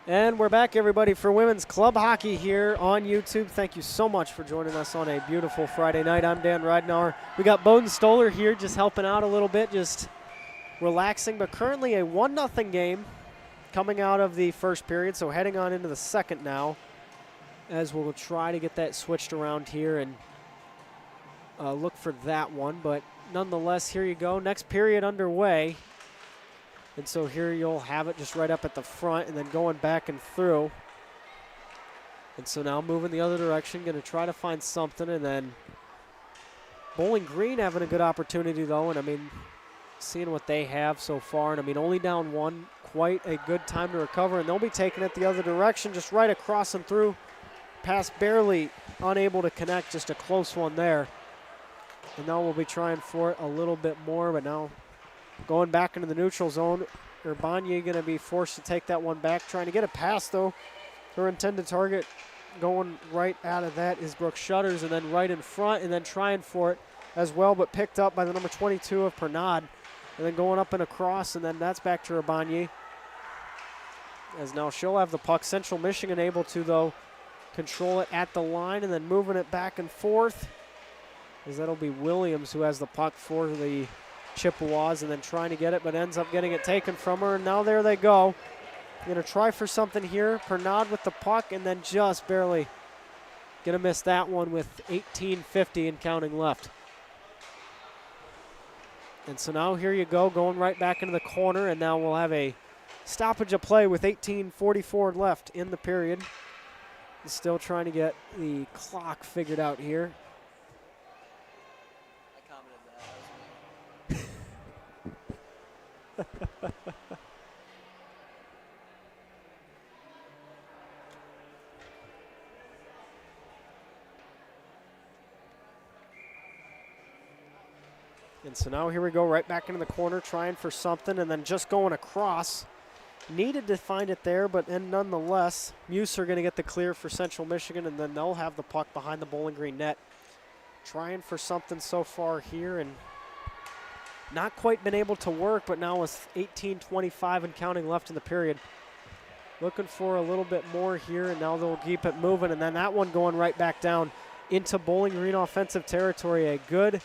And we're back, everybody, for women's club hockey here on YouTube. Thank you so much for joining us on a beautiful Friday night. I'm Dan Ridenour. We got Bowden Stoller here just helping out a little bit, just relaxing, but currently a 1-0 game coming out of the first period, so heading on into the second now as we'll try to get that switched around here and look for that one. But nonetheless, here you go. Next period underway. And so here you'll have it just right up at the front and then going back and through. And so now moving the other direction, going to try to find something. And then Bowling Green having a good opportunity, though. And, I mean, seeing what they have so far. And, I mean, only down one, quite a good time to recover. And they'll be taking it the other direction, just right across and through. Pass barely unable to connect, just a close one there. And now we'll be trying for it a little bit more, but now going back into the neutral zone. Urbanye going to be forced to take that one back, trying to get a pass, though. Her intended target going right out of that is Brooke Shutters, and then right in front, and then trying for it as well, but picked up by the number 22 of Pernod. And then going up and across, and then that's back to Urbanye. As now she'll have the puck. Central Michigan able to, though, control it at the line, and then moving it back and forth. As that'll be Williams who has the puck for the Chippewas, and then trying to get it, but ends up getting it taken from her. And now there they go. Going to try for something here. Pernod with the puck, and then just barely going to miss that one with 18:50 and counting left. And so now here you go, going right back into the corner, and now we'll have a stoppage of play with 18:44 left in the period. Still trying to get the clock figured out here. And so now here we go, right back into the corner, trying for something, and then just going across. Needed to find it there, but then nonetheless, Muser going to get the clear for Central Michigan, and then they'll have the puck behind the Bowling Green net. Trying for something so far here, and not quite been able to work, but now with 18:25 and counting left in the period. Looking for a little bit more here, and now they'll keep it moving, and then that one going right back down into Bowling Green offensive territory. A good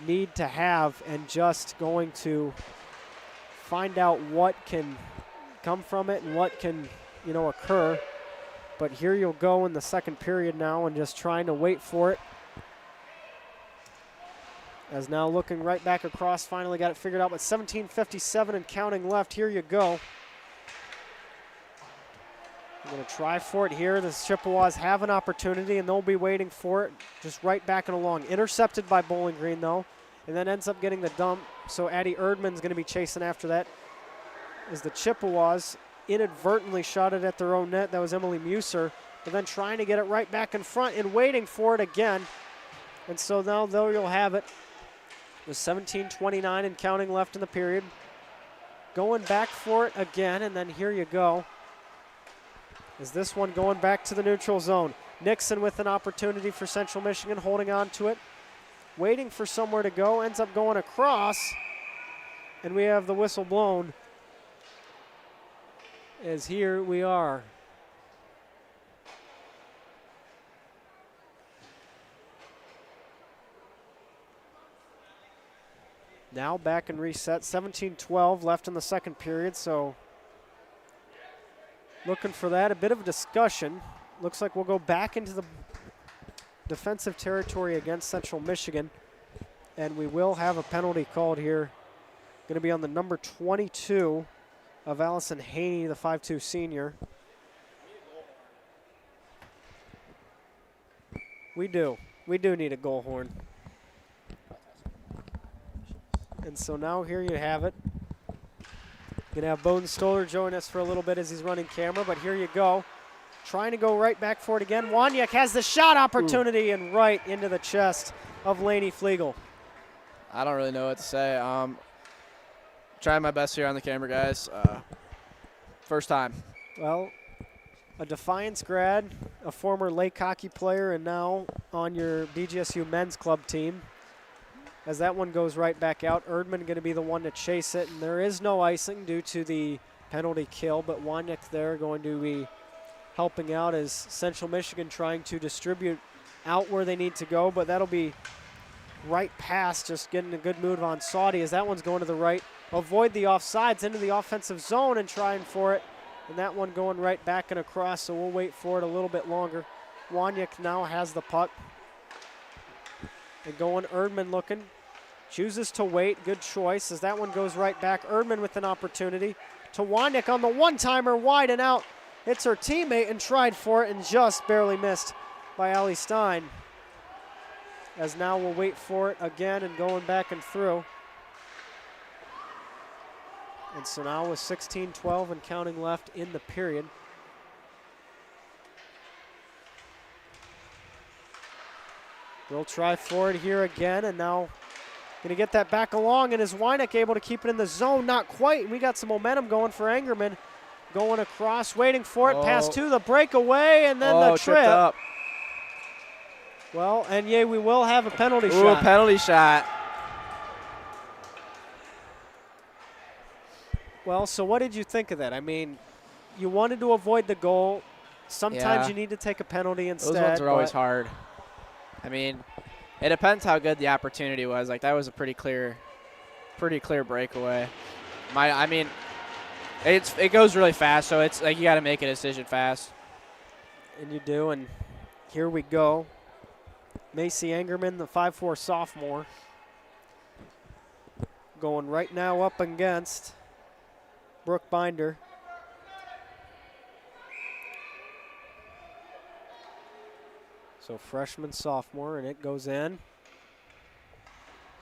need to have, and just going to find out what can come from it and what can, you know, occur. But here you'll go in the second period now, and just trying to wait for it. As now looking right back across, finally got it figured out, but 17:57 and counting left. Here you go. I'm going to try for it here. The Chippewas have an opportunity, and they'll be waiting for it. Just right back and along. Intercepted by Bowling Green, though, and then ends up getting the dump. So Addie Erdman's going to be chasing after that. As the Chippewas inadvertently shot it at their own net. That was Emily Muser. But then trying to get it right back in front and waiting for it again. And so now there you'll have it. With 17:29 and counting left in the period. Going back for it again, and then here you go. Is this one going back to the neutral zone. Nixon with an opportunity for Central Michigan, holding on to it. Waiting for somewhere to go, ends up going across. And we have the whistle blown. As here we are. Now back and reset, 17:12 left in the second period, so looking for that, a bit of a discussion. Looks like we'll go back into the defensive territory against Central Michigan, and we will have a penalty called here. Going to be on the number 22 of Allison Haney, the 5'2" senior. We do need a goal horn. And so now here you have it. Gonna have Bowden Stoller join us for a little bit as he's running camera, but here you go. Trying to go right back for it again. Waniak has the shot opportunity and right into the chest of Lainey Flegel. I don't really know what to say. Trying my best here on the camera, guys. First time. Well, a Defiance grad, a former Lake hockey player, and now on your BGSU men's club team. As that one goes right back out, Erdman going to be the one to chase it, and there is no icing due to the penalty kill, but Wanick there going to be helping out as Central Michigan trying to distribute out where they need to go, but that'll be right past, just getting a good move on Saudi as that one's going to the right. Avoid the offsides into the offensive zone and trying for it. And that one going right back and across, so we'll wait for it a little bit longer. Wanick now has the puck. And going Erdman looking. Chooses to wait. Good choice as that one goes right back. Erdman with an opportunity to Wanick on the one-timer, wide and out. Hits her teammate and tried for it and just barely missed by Allie Stein. As now we'll wait for it again and going back and through. And so now with 16-12 and counting left in the period. We'll try for it here again, and now going to get that back along, and is Wanick able to keep it in the zone? Not quite. We got some momentum going for Angerman. Going across, waiting for it, pass to the breakaway, and then the trip. Up. Well, and we will have a penalty Ooh, shot. A penalty shot. Well, so what did you think of that? I mean, you wanted to avoid the goal. Sometimes you need to take a penalty instead. Those ones are always hard. I mean, it depends how good the opportunity was. Like, that was a pretty clear breakaway. I mean, it goes really fast, so it's like you got to make a decision fast. And you do, and here we go. Macy Angerman, the 5'4" sophomore, going right now up against Brooke Binder. So freshman, sophomore, and it goes in.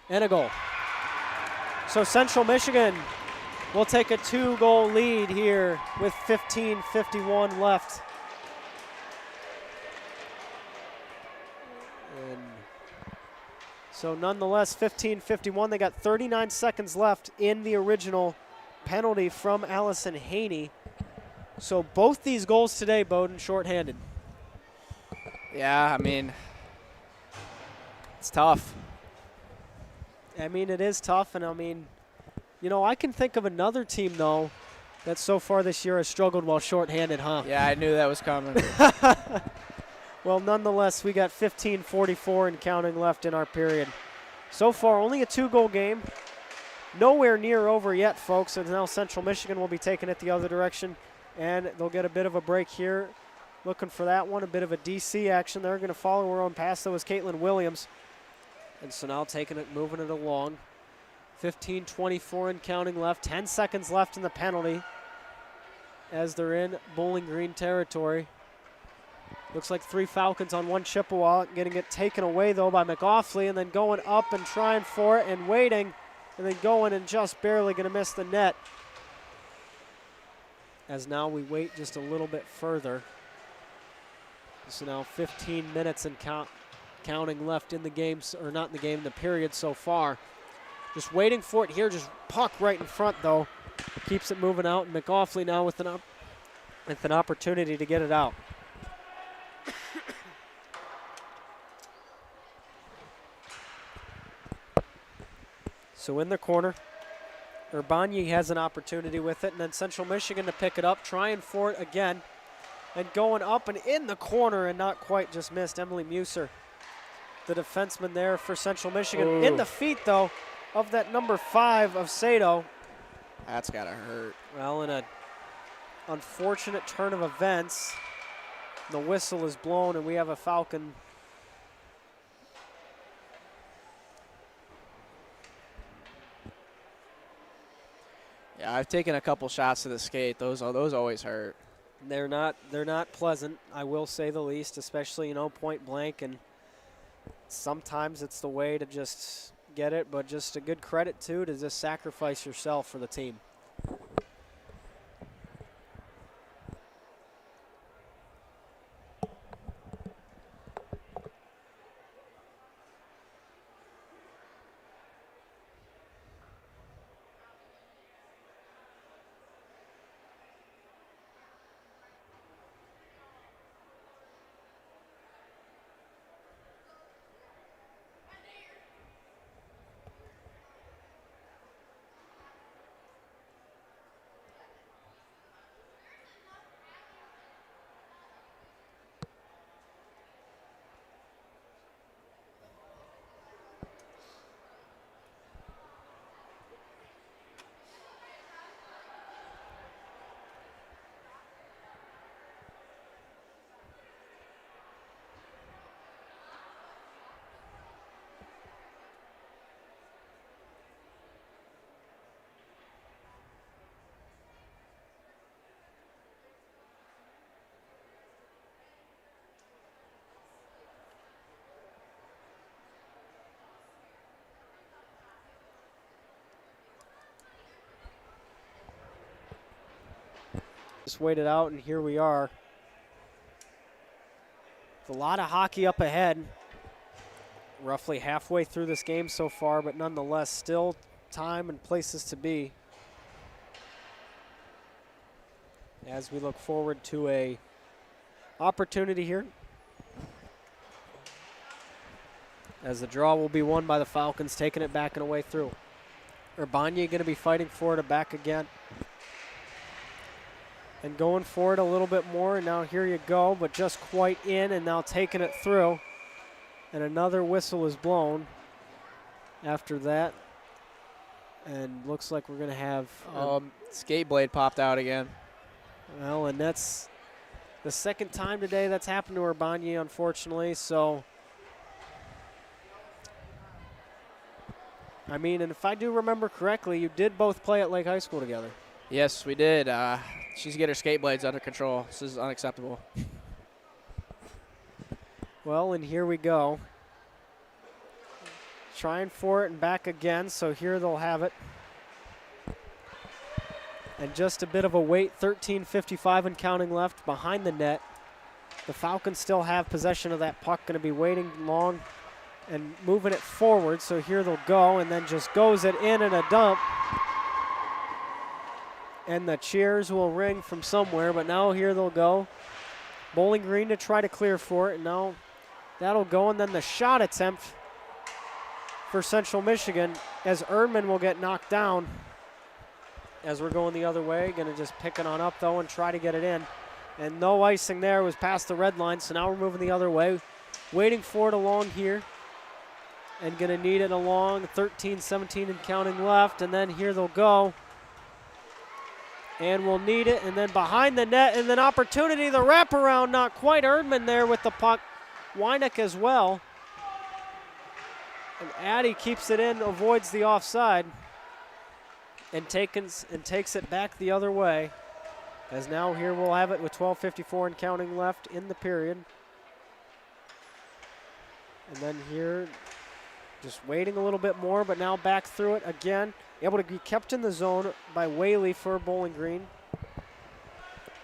And a goal. So Central Michigan will take a 2-goal lead here with 15:51 left. And so nonetheless, 15:51, they got 39 seconds left in the original penalty from Allison Haney. So both these goals today, Bowden, shorthanded. Yeah, I mean, it's tough. I mean, it is tough, and I mean, you know, I can think of another team, though, that so far this year has struggled while shorthanded, huh? Yeah, I knew that was coming. Well, nonetheless, we got 15:44 and counting left in our period. So far, only a 2-goal game. Nowhere near over yet, folks, and now Central Michigan will be taking it the other direction, and they'll get a bit of a break here. Looking for that one, a bit of a DC action. They're going to follow her own pass. That was Caitlin Williams. And so now taking it, moving it along. 15:24 and counting left. 10 seconds left in the penalty as they're in Bowling Green territory. Looks like 3 Falcons on 1 Chippewa. Getting it taken away, though, by McAuliffe, and then going up and trying for it and waiting, and then going and just barely going to miss the net. As now we wait just a little bit further. So now 15 minutes and counting left in the game, or not in the game, in the period so far. Just waiting for it here, just puck right in front though. Keeps it moving out, and McAuliffe now with an opportunity to get it out. So in the corner, Urbani has an opportunity with it, and then Central Michigan to pick it up, trying for it again. And going up and in the corner and not quite, just missed. Emily Muser, the defenseman there for Central Michigan. Ooh. In the feet, though, of that number 5 of Sato. That's got to hurt. Well, in an unfortunate turn of events, the whistle is blown and we have a Falcon. Yeah, I've taken a couple shots to the skate. Those always hurt. They're not pleasant, I will say the least, especially, you know, point blank, and sometimes it's the way to just get it, but just a good credit too to just sacrifice yourself for the team. Just waited out, and here we are. With a lot of hockey up ahead. Roughly halfway through this game so far, but nonetheless still time and places to be as we look forward to a opportunity here, as the draw will be won by the Falcons, taking it back and away through. Urbana going to be fighting for it back again and going for it a little bit more, and now here you go, but just quite in, and now taking it through. And another whistle is blown after that. And looks like we're going to have... skate blade popped out again. Well, and that's the second time today that's happened to Urbana, unfortunately. So, I mean, and if I do remember correctly, you did both play at Lake High School together. Yes, we did. She's get her skate blades under control. This is unacceptable. Well, and here we go. Trying for it and back again, so here they'll have it. And just a bit of a wait, 13:55 and counting left behind the net. The Falcons still have possession of that puck, going to be waiting long and moving it forward, so here they'll go, and then just goes it in a dump. And the cheers will ring from somewhere, but now here they'll go. Bowling Green to try to clear for it, and now that'll go, and then the shot attempt for Central Michigan as Erdman will get knocked down as we're going the other way. Going to just pick it on up, though, and try to get it in. And no icing there, was past the red line, so now we're moving the other way. Waiting for it along here. And going to need it along, 13:17 and counting left, and then here they'll go. And we'll need it, and then behind the net, and then opportunity, the wraparound, not quite. Erdman there with the puck. Wynick as well. And Addy keeps it in, avoids the offside, and takes it back the other way. As now here we'll have it with 12:54 and counting left in the period. And then here, just waiting a little bit more, but now back through it again. Able to be kept in the zone by Whaley for Bowling Green.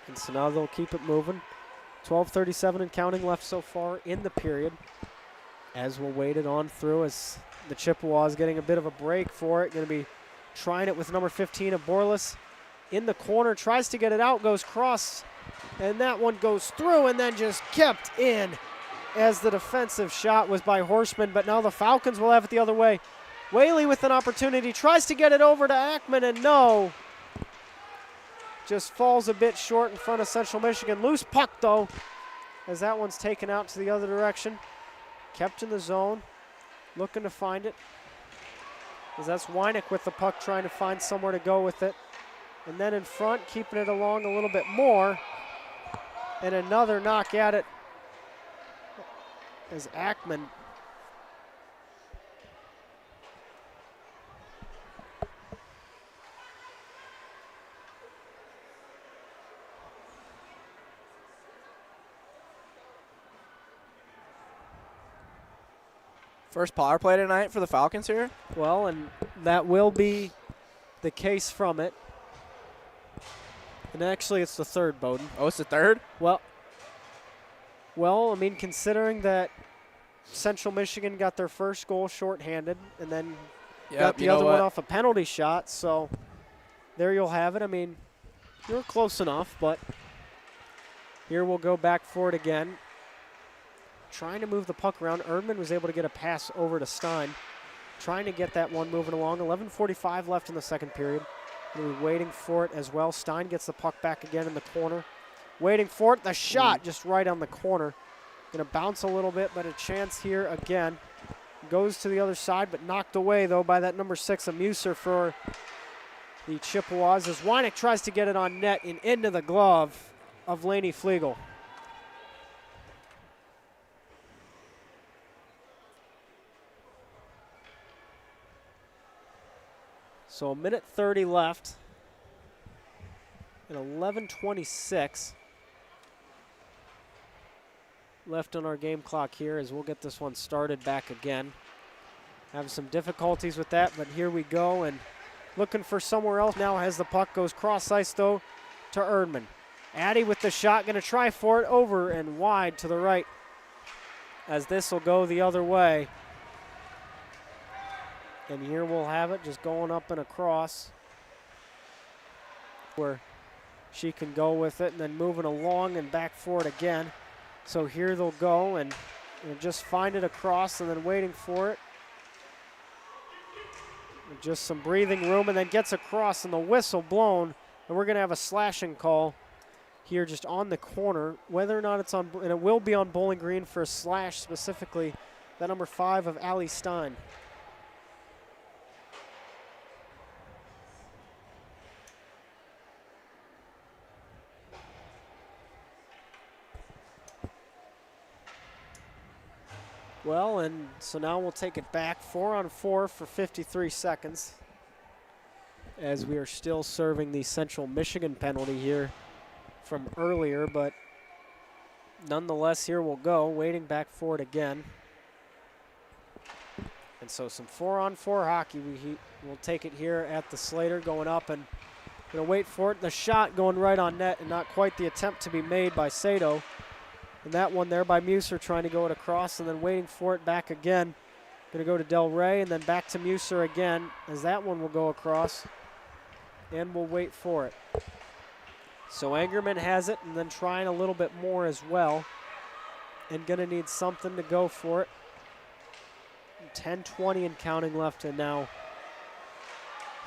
And so now they'll keep it moving. 12:37 and counting left so far in the period. As we'll wait it on through, as the Chippewas getting a bit of a break for it. Going to be trying it with number 15 of Borlis in the corner. Tries to get it out, goes cross, and that one goes through and then just kept in as the defensive shot was by Horseman. But now the Falcons will have it the other way. Whaley with an opportunity, tries to get it over to Ackman, and no. Just falls a bit short in front of Central Michigan. Loose puck, though, as that one's taken out to the other direction. Kept in the zone, looking to find it. As that's Wynick with the puck, trying to find somewhere to go with it. And then in front, keeping it along a little bit more. And another knock at it as Ackman. First power play tonight for the Falcons here. Well, and that will be the case from it. And actually, it's the third, Bowden. Oh, it's the third? Well, I mean, considering that Central Michigan got their first goal shorthanded and then got the other one off a penalty shot, so there you'll have it. I mean, you were close enough, but here we'll go back for it again. Trying to move the puck around. Erdman was able to get a pass over to Stein. Trying to get that one moving along. 11:45 left in the second period. We'll be waiting for it as well. Stein gets the puck back again in the corner. Waiting for it. The shot just right on the corner. Going to bounce a little bit, but a chance here again. Goes to the other side, but knocked away, though, by that number 6 of Muser for the Chippewas. As Wynick tries to get it on net and into the glove of Laney Flegel. So a minute 30 left and 11:26 left on our game clock here as we'll get this one started back again. Having some difficulties with that, but here we go, and looking for somewhere else now as the puck goes cross ice, though, to Erdman. Addy with the shot, going to try for it over and wide to the right, as this will go the other way. And here we'll have it just going up and across, where she can go with it and then moving along and back for it again. So here they'll go and just find it across and then waiting for it. And just some breathing room, and then gets across and the whistle blown. And we're going to have a slashing call here just on the corner. Whether or not it's on, and it will be on Bowling Green for a slash specifically, that number 5 of Allie Stein. Well, and so now we'll take it back 4-on-4 for 53 seconds as we are still serving the Central Michigan penalty here from earlier, but nonetheless, here we'll go, waiting back for it again. And so some 4-on-4 hockey. We'll take it here at the Slater, going up and gonna wait for it. The shot going right on net, and not quite the attempt to be made by Sato. And that one there by Muser trying to go it across and then waiting for it back again. Going to go to Del Rey and then back to Muser again, as that one will go across. And we'll wait for it. So Angerman has it and then trying a little bit more as well. And going to need something to go for it. 10:20 and counting left, and now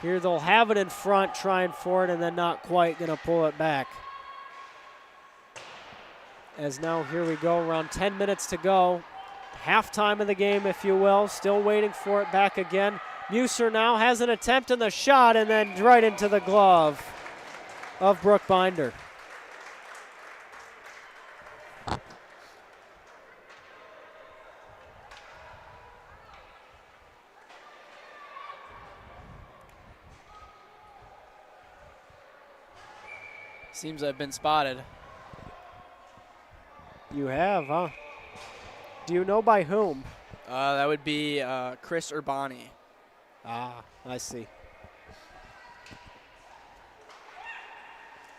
here they'll have it in front, trying for it, and then not quite going to pull it back. As now here we go, around 10 minutes to go. Halftime of the game, if you will. Still waiting for it back again. Muser now has an attempt in the shot, and then right into the glove of Brooke Binder. Seems I've been spotted. You have, huh? Do you know by whom? That would be Chris Urbani. Ah, I see.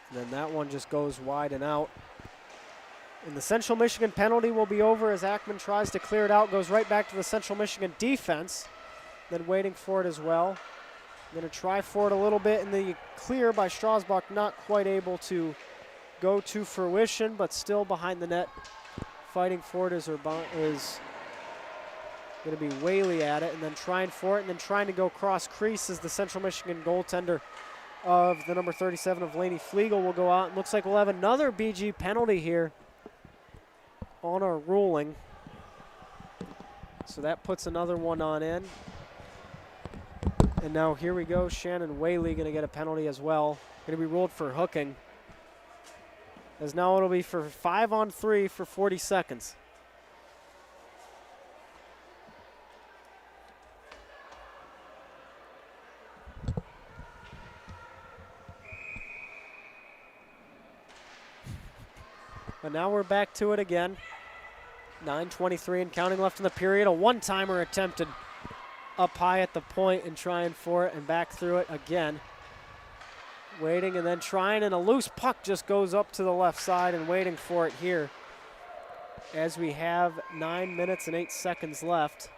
And then that one just goes wide and out. And the Central Michigan penalty will be over as Ackman tries to clear it out. Goes right back to the Central Michigan defense. Then waiting for it as well. Going to try for it a little bit, and the clear by Strasbach not quite able to go to fruition, but still behind the net. Fighting for it is going to be Whaley at it, and then trying for it, and then trying to go cross crease as the Central Michigan goaltender of the number 37 of Laney Flegel will go out. And looks like we'll have another BG penalty here on our ruling. So that puts another one on in. And now here we go, Shannon Whaley going to get a penalty as well. Going to be ruled for hooking. As now it'll be for 5-on-3 for 40 seconds. But now we're back to it again. 9:23 and counting left in the period. A one-timer attempted up high at the point and trying for it and back through it again. Waiting and then trying, and a loose puck just goes up to the left side and waiting for it here as we have 9 minutes and 8 seconds left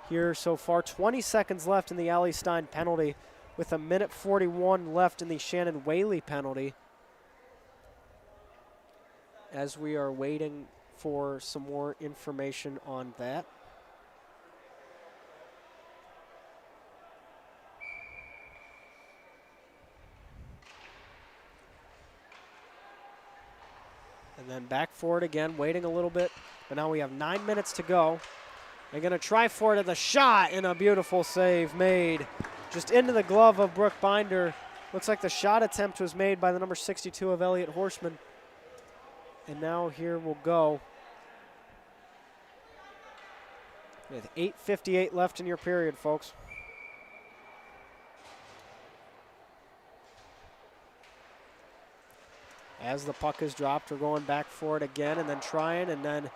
here so far. 20 seconds left in the Allie Stein penalty with 1:41 left in the Shannon Whaley penalty as we are waiting for some more information on that. And then back for it again, waiting a little bit. But now we have 9 minutes to go. They're going to try for it at the shot, and a beautiful save made just into the glove of Brooke Binder. Looks like the shot attempt was made by the number 62 of Elliot Horseman. And now here we'll go with 8:58 left in your period, folks. As the puck is dropped, we're going back for it again and then trying and then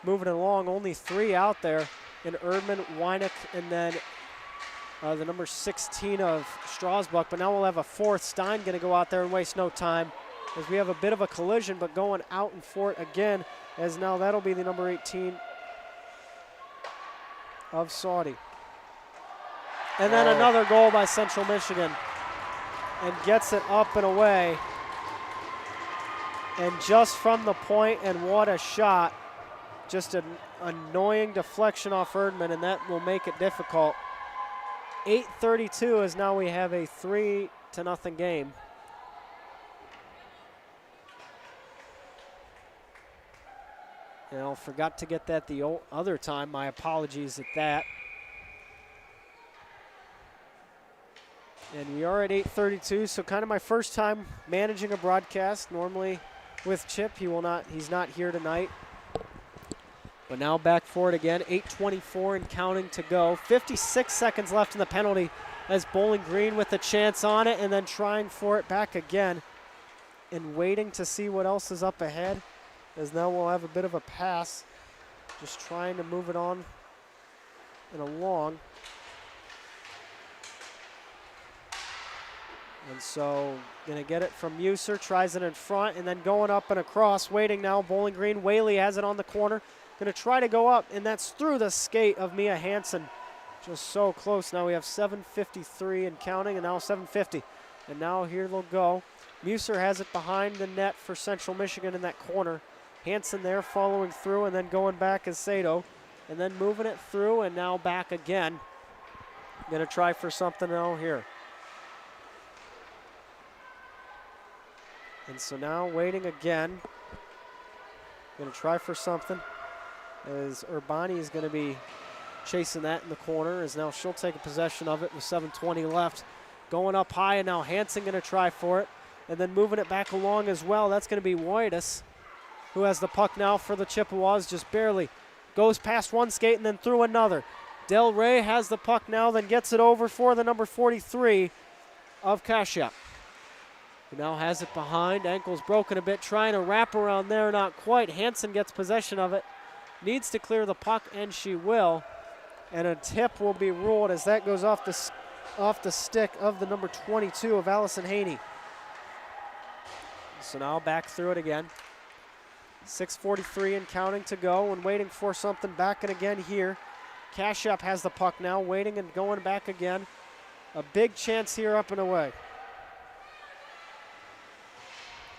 moving it along. Only 3 out there in Erdman, Weineck, and then the number 16 of Strasbach. But now we'll have a 4th. Stein going to go out there and waste no time as we have a bit of a collision, but going out and for it again, as now that'll be the number 18 of Saudi. And then another goal by Central Michigan, and gets it up and away. And just from the point, and what a shot. Just an annoying deflection off Erdman, and that will make it difficult. 8:32 as now we have a 3-0 game. Now, forgot to get that the other time. My apologies at that. And we are at 8:32, so kind of my first time managing a broadcast. Normally with Chip, he's not here tonight. But now back for it again, 8:24 and counting to go. 56 seconds left in the penalty as Bowling Green with a chance on it and then trying for it back again and waiting to see what else is up ahead, as now we'll have a bit of a pass, just trying to move it on and along. And so gonna get it from Muser, tries it in front and then going up and across, waiting now, Bowling Green. Whaley has it on the corner. Going to try to go up, and that's through the skate of Mia Hansen. Just so close. Now we have 7:53 and counting, and now 7:50. And now here they'll go. Muser has it behind the net for Central Michigan in that corner. Hansen there following through, and then going back is Sato. And then moving it through, and now back again. Going to try for something now here. And so now waiting again. Going to try for something, as Urbani is going to be chasing that in the corner, as now she'll take a possession of it with 7:20 left. Going up high, and now Hansen going to try for it, and then moving it back along as well. That's going to be Whitus, who has the puck now for the Chippewas, just barely goes past one skate and then through another. Del Rey has the puck now, then gets it over for the number 43 of Kashyap. Who now has it behind, ankle's broken a bit, trying to wrap around there, not quite. Hansen gets possession of it, needs to clear the puck, and she will. And a tip will be ruled as that goes off the stick of the number 22 of Allison Haney. So now back through it again. 6:43 and counting to go, and waiting for something back and again here. Kashyap has the puck now, waiting and going back again. A big chance here up and away.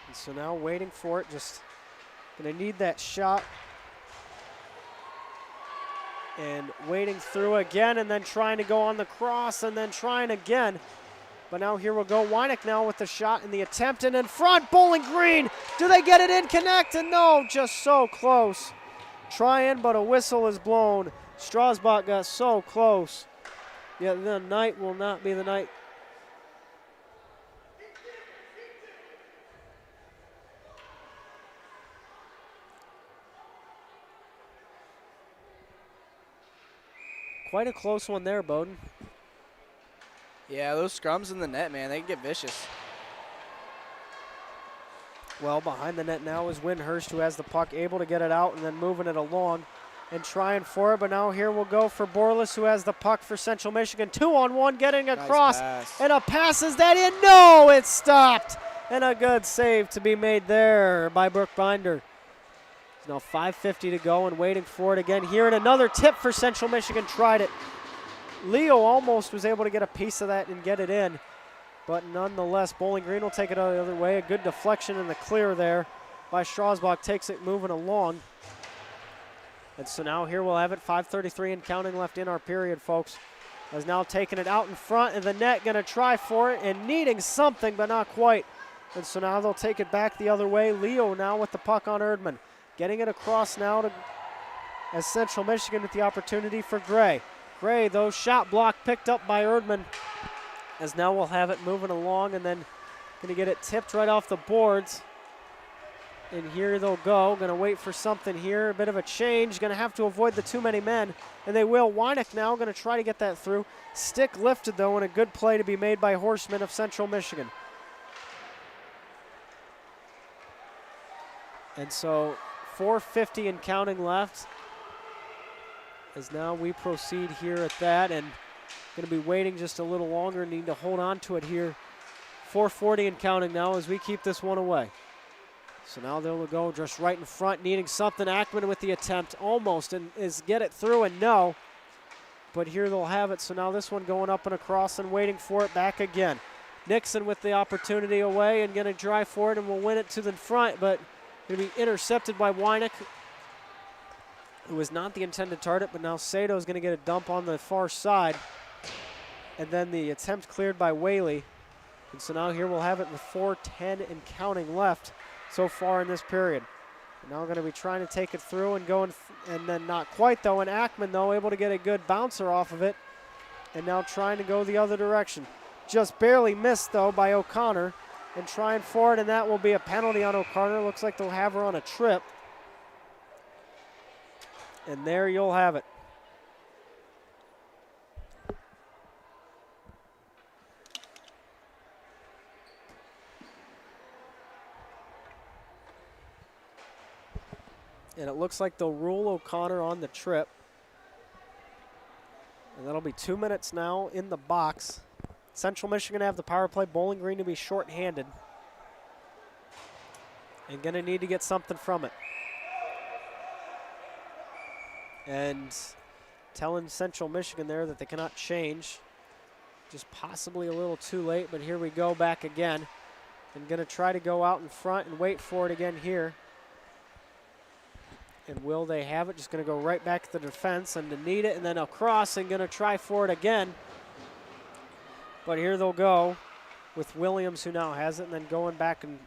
And so now waiting for it, just gonna need that shot. And waiting through again, and then trying to go on the cross, and then trying again. But now here we'll go. Weineck now with the shot and the attempt, and in front, Bowling Green. Do they get it in, connect? And no, just so close. Trying, but a whistle is blown. Strasbach got so close. Yet the night will not be the night. Quite a close one there, Bowden. Yeah, those scrums in the net, man, they can get vicious. Well, behind the net now is Windhurst, who has the puck, able to get it out and then moving it along and trying for it. But now here we'll go for Borlis, who has the puck for Central Michigan. 2-on-1, getting across, nice and a pass is that in? No, it's stopped. And a good save to be made there by Brooke Binder. There's now 5:50 to go and waiting for it again here. And another tip for Central Michigan, tried it. Leo almost was able to get a piece of that and get it in. But nonetheless, Bowling Green will take it out the other way. A good deflection in the clear there by Strasbach, takes it moving along. And so now here we'll have it, 5:33 and counting left in our period, folks. Has now taken it out in front of the net, gonna try for it and needing something, but not quite. And so now they'll take it back the other way. Leo now with the puck on Erdman. Getting it across now to as Central Michigan with the opportunity for Gray. Gray, though, shot block picked up by Erdman. As now we'll have it moving along and then going to get it tipped right off the boards. And here they'll go. Going to wait for something here. A bit of a change. Going to have to avoid the too many men. And they will. Weineck now going to try to get that through. Stick lifted, though, and a good play to be made by Horseman of Central Michigan. And so 4:50 and counting left. As now we proceed here at that, and going to be waiting just a little longer. Need to hold on to it here 4:40 and counting now as we keep this one away. So now they'll go just right in front, needing something. Ackman with the attempt, almost, and is get it through, and no. But here they'll have it. So now this one going up and across and waiting for it back again. Nixon with the opportunity away and going to drive for it and will win it to the front, but going to be intercepted by Wynick, who was not the intended target, but now Sato is going to get a dump on the far side. And then the attempt cleared by Whaley. And so now here we'll have it with 4:10 and counting left so far in this period. And now going to be trying to take it through and going, and then not quite though. And Ackman though able to get a good bouncer off of it. And now trying to go the other direction. Just barely missed though by O'Connor and trying for it, and that will be a penalty on O'Connor. Looks like they'll have her on a trip. And there you'll have it. And it looks like they'll rule O'Connor on the trip. And that'll be 2 minutes now in the box. Central Michigan have the power play. Bowling Green to be shorthanded. And going to need to get something from it. And telling Central Michigan there that they cannot change. Just possibly a little too late, but here we go back again. And going to try to go out in front and wait for it again here. And will they have it? Just going to go right back to the defense and to need it, and then across and going to try for it again. But here they'll go with Williams, who now has it, and then going back and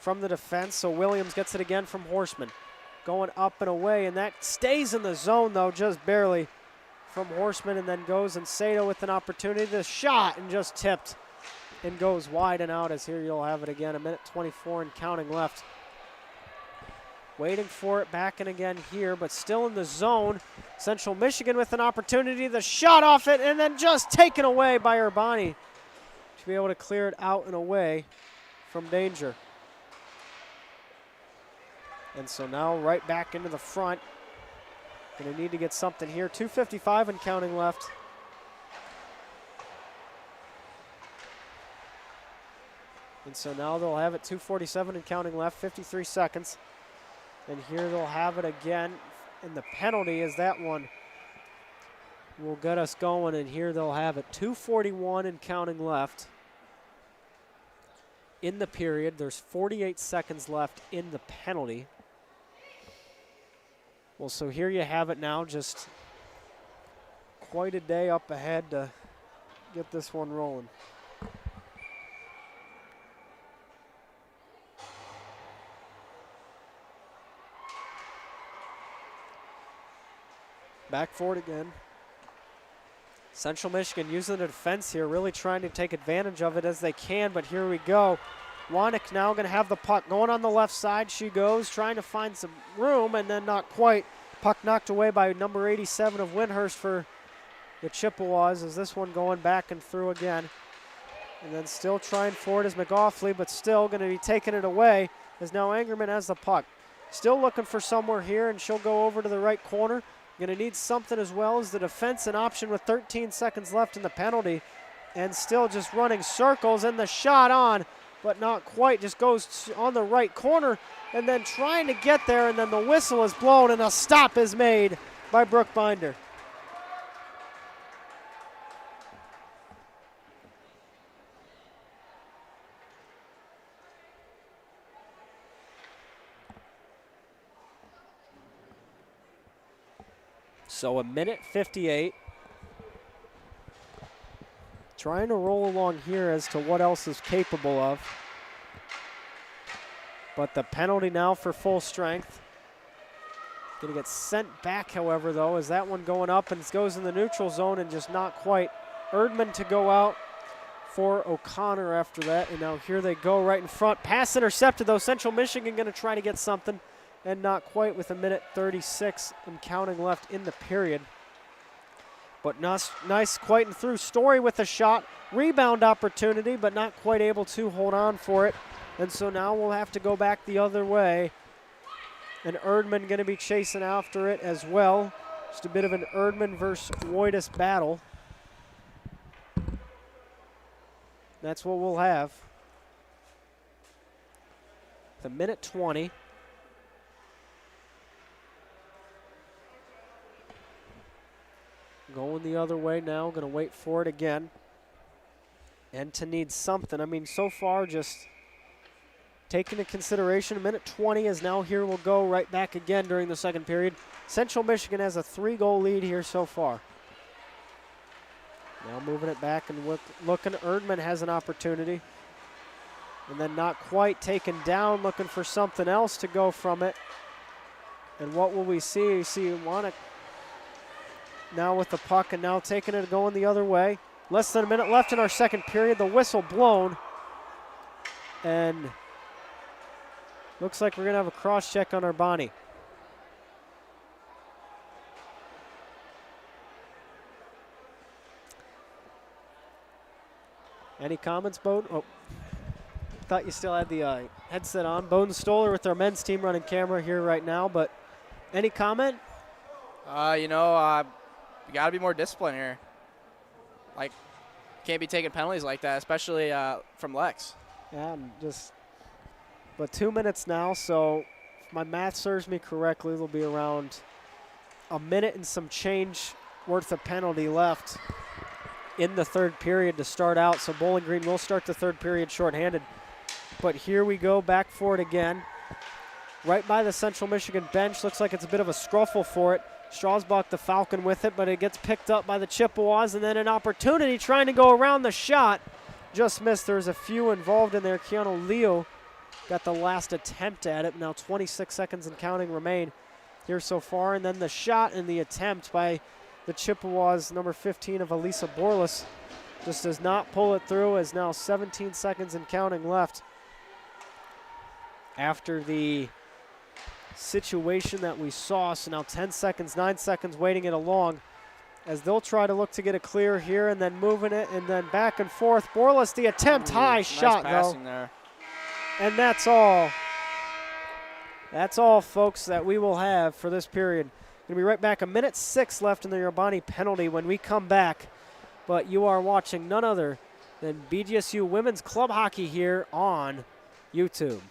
from the defense. So Williams gets it again from Horseman. Going up and away, and that stays in the zone, though, just barely from Horseman, and then goes and Sato with an opportunity. The shot and just tipped and goes wide and out, as here you'll have it again. 1:24 and counting left. Waiting for it back in again here, but still in the zone. Central Michigan with an opportunity. The shot off it, and then just taken away by Urbani to be able to clear it out and away from danger. And so now right back into the front. Going to need to get something here. 2:55 and counting left. And so now they'll have it 2:47 and counting left, 53 seconds. And here they'll have it again. And the penalty is that one will get us going. And here they'll have it 2:41 and counting left in the period. There's 48 seconds left in the penalty. Well, so here you have it now. Just quite a day up ahead to get this one rolling. Back for it again. Central Michigan using the defense here, really trying to take advantage of it as they can, but here we go. Wanek now going to have the puck going on the left side. She goes, trying to find some room, and then not quite. Puck knocked away by number 87 of Windhurst for the Chippewas, as this one going back and through again. And then still trying for it is McGoughley, but still going to be taking it away as now Angerman has the puck. Still looking for somewhere here, and she'll go over to the right corner. Going to need something as well as the defense, an option with 13 seconds left in the penalty, and still just running circles, and the shot on, but not quite, just goes on the right corner, and then trying to get there, and then the whistle is blown, and a stop is made by Brooke Binder. So 1:58. Trying to roll along here as to what else is capable of. But the penalty now for full strength. Going to get sent back, however, though, as that one going up and it goes in the neutral zone and just not quite. Erdman to go out for O'Connor after that. And now here they go right in front. Pass intercepted, though. Central Michigan going to try to get something. And not quite with 1:36 and counting left in the period. But nice quite and through. Story with a shot. Rebound opportunity, but not quite able to hold on for it. And so now we'll have to go back the other way. And Erdman going to be chasing after it as well. Just a bit of an Erdman versus Woitis battle. That's what we'll have. The minute 20. Going the other way now, going to wait for it again. And to need something. I mean, so far just taking into consideration, a minute 20 is now here. We'll go right back again during the second period. Central Michigan has a 3-goal lead here so far. Now moving it back and looking, Erdman has an opportunity. And then not quite taken down, looking for something else to go from it. And what will we see? You see Wanek now with the puck and now taking it, going the other way. Less than a minute left in our second period. The whistle blown. And looks like we're going to have a cross check on our Bonnie. Any comments, Bowden? Oh, thought you still had the headset on. Bowden Stoller with our men's team running camera here right now, but any comment? You got to be more disciplined here. Like, can't be taking penalties like that, especially from Lex. Yeah, but 2 minutes now, so if my math serves me correctly, there'll be around a minute and some change worth of penalty left in the third period to start out. So Bowling Green will start the third period shorthanded. But here we go, back for it again. Right by the Central Michigan bench. Looks like it's a bit of a scruffle for it. Strasbach, the Falcon, with it, but it gets picked up by the Chippewas, and then an opportunity trying to go around the shot. Just missed. There's a few involved in there. Keanu Leo got the last attempt at it. Now 26 seconds and counting remain here so far. And then the shot and the attempt by the Chippewas, number 15 of Elisa Borlas, just does not pull it through, as now 17 seconds and counting left after the situation that we saw. So now 10 seconds, 9 seconds waiting it along as they'll try to look to get a clear here and then moving it and then back and forth. Borlas, the attempt, high shot though. There. And that's all. That's all, folks, that we will have for this period. Going to be right back. A minute 6 left in the Urbani penalty when we come back. But you are watching none other than BGSU Women's Club Hockey here on YouTube.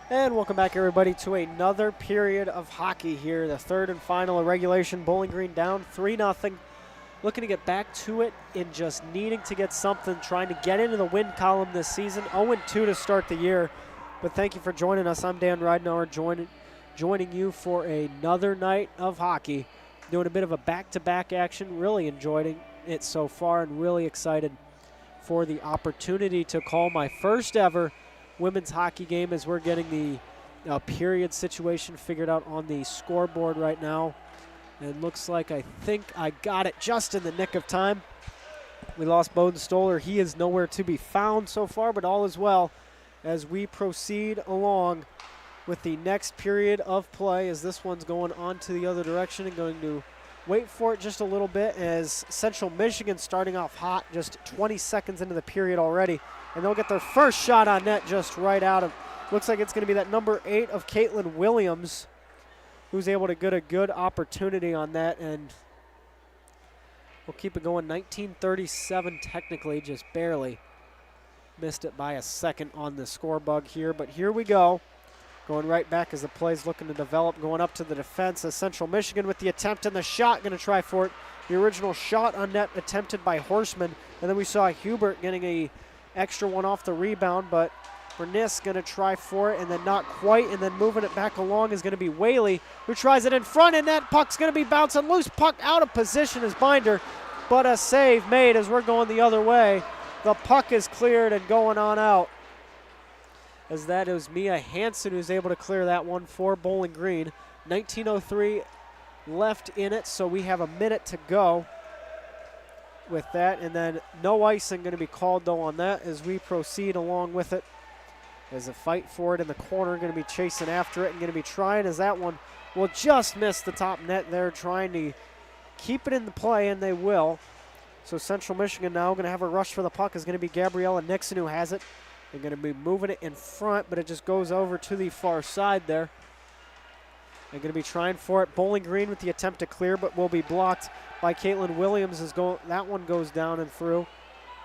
And welcome back, everybody, to another period of hockey here. The third and final of regulation. Bowling Green down 3-0. Looking to get back to it in just needing to get something, trying to get into the win column this season. 0-2 to start the year. But thank you for joining us. I'm Dan Ridenour, joining you for another night of hockey. Doing a bit of a back-to-back action. Really enjoying it so far and really excited for the opportunity to call my first ever women's hockey game as we're getting the period situation figured out on the scoreboard right now. And looks like I think I got it just in the nick of time. We lost Bowden Stoller. He is nowhere to be found so far, but all is well as we proceed along with the next period of play as this one's going on to the other direction and going to wait for it just a little bit as Central Michigan starting off hot just 20 seconds into the period already. And they'll get their first shot on net just right out of, looks like it's going to be that number 8 of Caitlin Williams, who's able to get a good opportunity on that. And we'll keep it going. 1937 technically, just barely missed it by a second on the score bug here. But here we go. Going right back as the play's looking to develop, going up to the defense as Central Michigan with the attempt and the shot, going to try for it. The original shot on net attempted by Horseman. And then we saw Hubert getting a extra one off the rebound, but Bernice going to try for it and then not quite, and then moving it back along is going to be Whaley, who tries it in front, and that puck's going to be bouncing loose. Puck out of position as Binder, but a save made as we're going the other way. The puck is cleared and going on out, as that is Mia Hansen who's able to clear that one for Bowling Green. 19:03 left in it, so we have a minute to go with that, and then no icing going to be called though on that as we proceed along with it. As a fight for it in the corner, going to be chasing after it and going to be trying as that one will just miss the top net there, trying to keep it in the play, and they will. So Central Michigan now going to have a rush for the puck is going to be Gabriella Nixon who has it. They're going to be moving it in front, but it just goes over to the far side there. They're going to be trying for it. Bowling Green with the attempt to clear, but will be blocked by Caitlin Williams. That one goes down and through.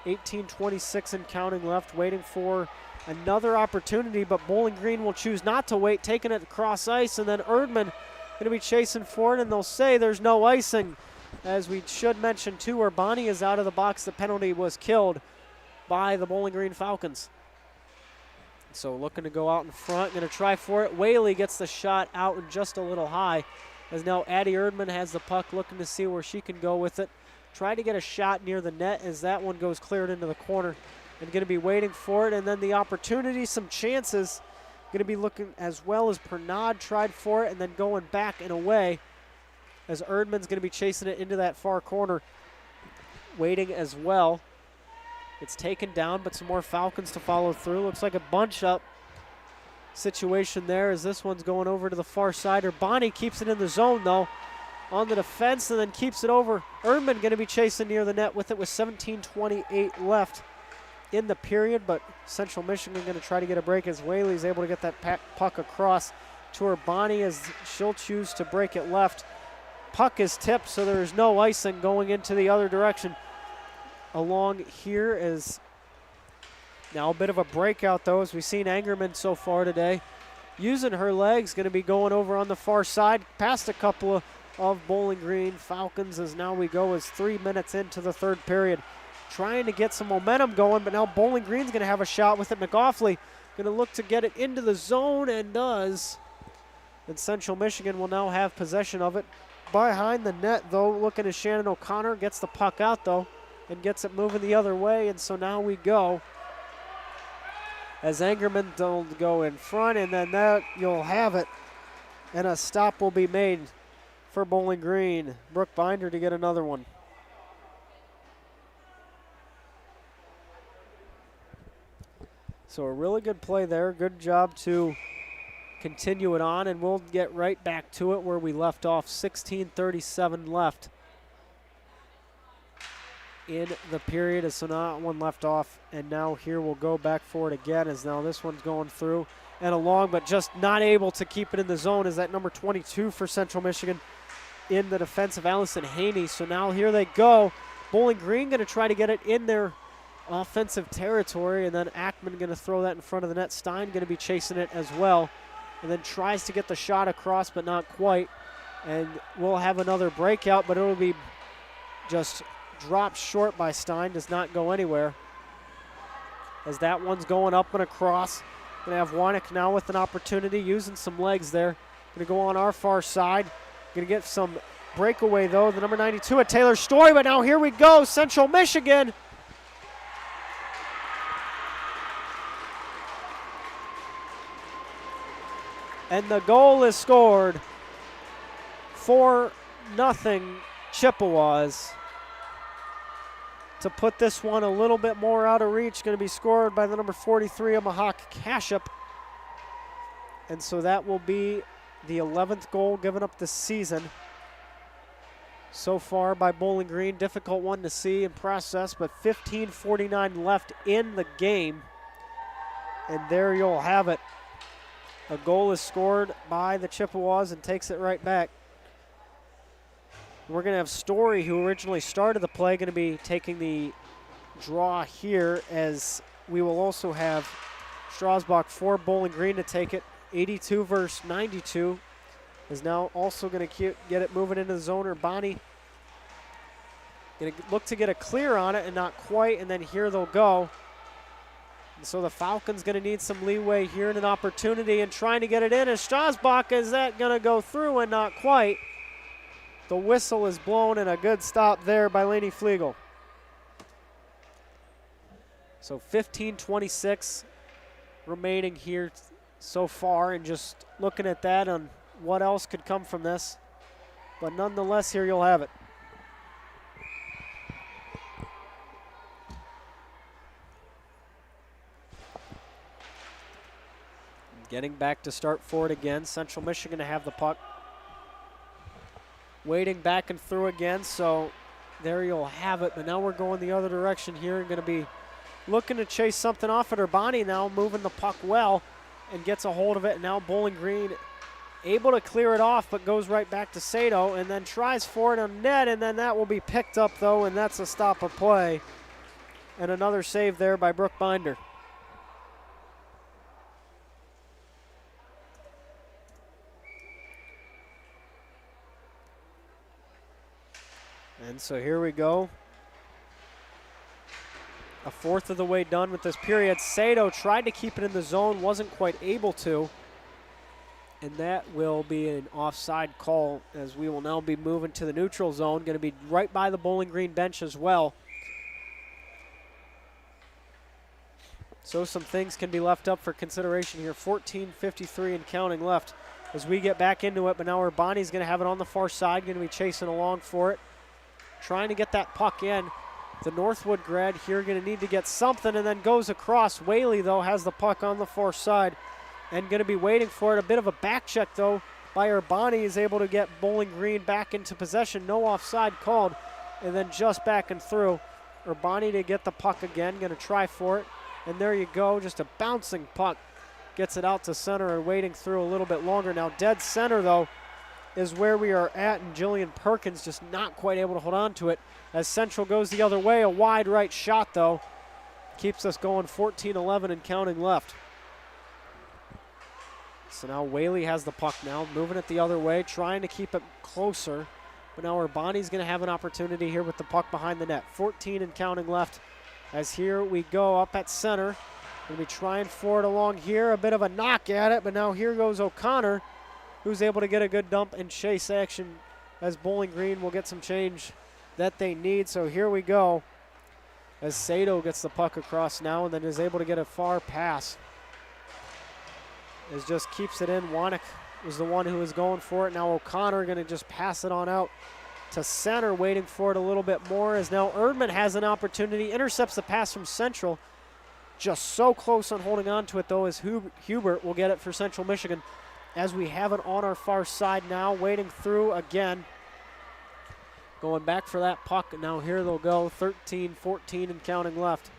18:26 and counting left, waiting for another opportunity, but Bowling Green will choose not to wait, taking it across ice, and then Erdman going to be chasing for it, and they'll say there's no icing. As we should mention, too, where Bonnie is out of the box, the penalty was killed by the Bowling Green Falcons. So looking to go out in front, going to try for it. Whaley gets the shot out and just a little high, as now Addie Erdman has the puck, looking to see where she can go with it. Try to get a shot near the net as that one goes cleared into the corner, and going to be waiting for it. And then the opportunity, some chances, going to be looking as well as Pernod tried for it and then going back and away as Erdman's going to be chasing it into that far corner, waiting as well. It's taken down, but some more Falcons to follow through. Looks like a bunch-up situation there as this one's going over to the far side. Bonnie keeps it in the zone, though, on the defense, and then keeps it over. Erdman going to be chasing near the net with it with 17:28 left in the period, but Central Michigan going to try to get a break as Whaley's able to get that puck across to her. Bonnie as she'll choose to break it left. Puck is tipped, so there is no icing going into the other direction. Along here is now a bit of a breakout, though, as we've seen Angerman so far today. Using her legs, going to be going over on the far side, past a couple of Bowling Green Falcons as now we go as 3 minutes into the third period. Trying to get some momentum going, but now Bowling Green's going to have a shot with it. McGoughley going to look to get it into the zone and does. And Central Michigan will now have possession of it. Behind the net, though, looking at Shannon O'Connor, gets the puck out, though, and gets it moving the other way, and so now we go as Angerman will go in front, and then that you'll have it, and a stop will be made for Bowling Green. Brooke Binder to get another one. So a really good play there. Good job to continue it on, and we'll get right back to it where we left off. 16:37 left in the period, as so now one left off, and now here we'll go back for it again as now this one's going through and along, but just not able to keep it in the zone is that number 22 for Central Michigan in the defense of Allison Haney. So now here they go. Bowling Green going to try to get it in there offensive territory, and then Ackman going to throw that in front of the net. Stein going to be chasing it as well, and then tries to get the shot across, but not quite. And we'll have another breakout, but it'll be just dropped short by Stein, does not go anywhere. As that one's going up and across. Going to have Wanek now with an opportunity, using some legs there. Going to go on our far side. Going to get some breakaway, though. The number 92 at Taylor Story, but now here we go, Central Michigan. And the goal is scored. 4-0 Chippewas. To put this one a little bit more out of reach, going to be scored by the number 43 of Mahawk Kashup. And so that will be the 11th goal given up this season so far by Bowling Green. Difficult one to see and process, but 15:49 left in the game. And there you'll have it. A goal is scored by the Chippewas and takes it right back. We're going to have Story, who originally started the play, going to be taking the draw here, as we will also have Strasbach for Bowling Green to take it. 82 versus 92 is now also going to get it moving into the zone. Urbani going to look to get a clear on it and not quite, and then here they'll go. And so the Falcons going to need some leeway here and an opportunity and trying to get it in. As Strasbach, is that going to go through and not quite? The whistle is blown and a good stop there by Laney Flegel. So 15:26 remaining here so far, and just looking at that on what else could come from this. But nonetheless, here you'll have it. Getting back to start for it again. Central Michigan to have the puck. Waiting back and through again, so there you'll have it. But now we're going the other direction here and going to be looking to chase something off at Urbani now, moving the puck well and gets a hold of it. And now Bowling Green able to clear it off, but goes right back to Sato and then tries for it on net, and then that will be picked up, though, and that's a stop of play. And another save there by Brooke Binder. And so here we go. A fourth of the way done with this period. Sato tried to keep it in the zone, wasn't quite able to. And that will be an offside call, as we will now be moving to the neutral zone. Going to be right by the Bowling Green bench as well. So some things can be left up for consideration here. 14:53 and counting left as we get back into it. But now Urbani's going to have it on the far side, going to be chasing along for it. Trying to get that puck in. The Northwood grad here going to need to get something, and then goes across. Whaley, though, has the puck on the far side and going to be waiting for it. A bit of a back check, though, by Urbani, is able to get Bowling Green back into possession. No offside called, and then just back and through. Urbani to get the puck again, going to try for it. And there you go, just a bouncing puck. Gets it out to center and waiting through a little bit longer. Now dead center, though, is where we are at, and Jillian Perkins just not quite able to hold on to it as Central goes the other way. A wide right shot, though, keeps us going. 14:11 and counting left. So now Whaley has the puck now, moving it the other way, trying to keep it closer. But now Urbani's going to have an opportunity here with the puck behind the net. 14 and counting left as here we go up at center. Going to be trying for it along here. A bit of a knock at it, but now here goes O'Connor, who's able to get a good dump and chase action as Bowling Green will get some change that they need. So here we go as Sato gets the puck across now and then is able to get a far pass. As just keeps it in. Wanek was the one who was going for it. Now O'Connor going to just pass it on out to center, waiting for it a little bit more, as now Erdman has an opportunity, intercepts the pass from Central. Just so close on holding on to it, though, as Hubert will get it for Central Michigan. As we have it on our far side now, waiting through again. Going back for that puck, and now here they'll go. 13-14 and counting left.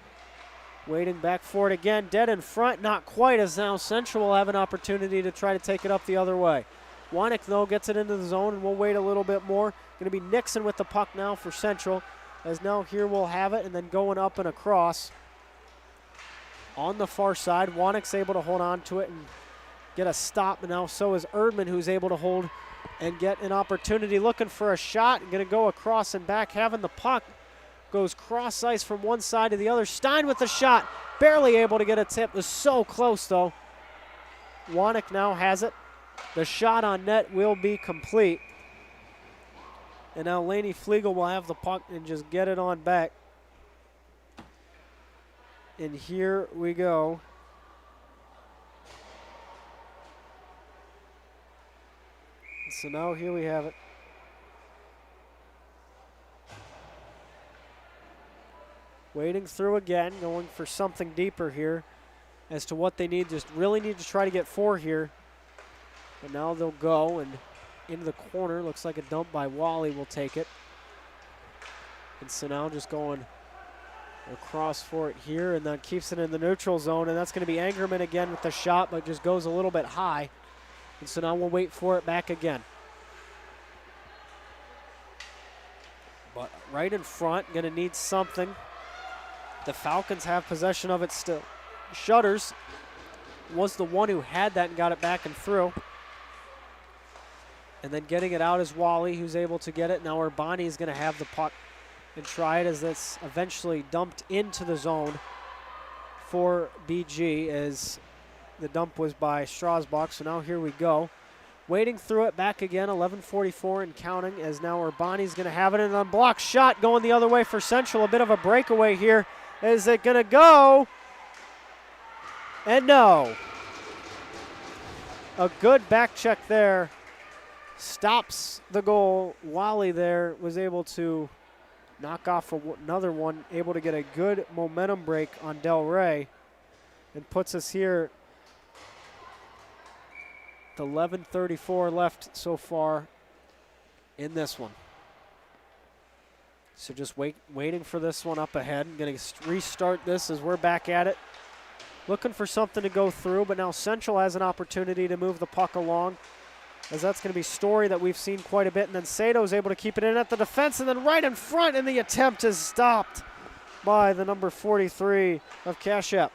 Waiting back for it again, dead in front, not quite, as now Central will have an opportunity to try to take it up the other way. Wanek, though, gets it into the zone, and we'll wait a little bit more. Going to be Nixon with the puck now for Central. as now here we'll have it, and then going up and across on the far side. Wanick's able to hold on to it and get a stop, and now so is Erdman, who's able to hold and get an opportunity, looking for a shot, and going to go across and back, having the puck. Goes cross ice from one side to the other. Stein with the shot, barely able to get a tip. Was so close though. Wanick now has it. The shot on net will be complete. And now Laney Flegel will have the puck and just get it on back. And here we go. So now here we have it. Wading through again, going for something deeper here as to what they need. Just really need to try to get 4 here. But now they'll go and into the corner. Looks like a dump by Wally will take it. And so now just going across for it here, and that keeps it in the neutral zone. And that's going to be Angerman again with the shot, but just goes a little bit high. And so now we'll wait for it back again. But right in front, going to need something. The Falcons have possession of it still. Shutters was the one who had that and got it back and through. And then getting it out is Wally, who's able to get it. Now Urbani is going to have the puck and try it as it's eventually dumped into the zone for BG, as the dump was by Strasbach. So now here we go. Wading through it back again, 11:44 and counting, as now Urbani's going to have it, and an unblocked shot going the other way for Central. A bit of a breakaway here. Is it going to go? And no. A good back check there. Stops the goal. Wally there was able to knock off another one, able to get a good momentum break on Del Rey, and puts us here to 11:34 left so far in this one. So just waiting for this one up ahead. I'm going to restart this as we're back at it. Looking for something to go through, but now Central has an opportunity to move the puck along, as that's going to be Story that we've seen quite a bit. And then Sato is able to keep it in at the defense, and then right in front, and the attempt is stopped by the number 43 of Kashep.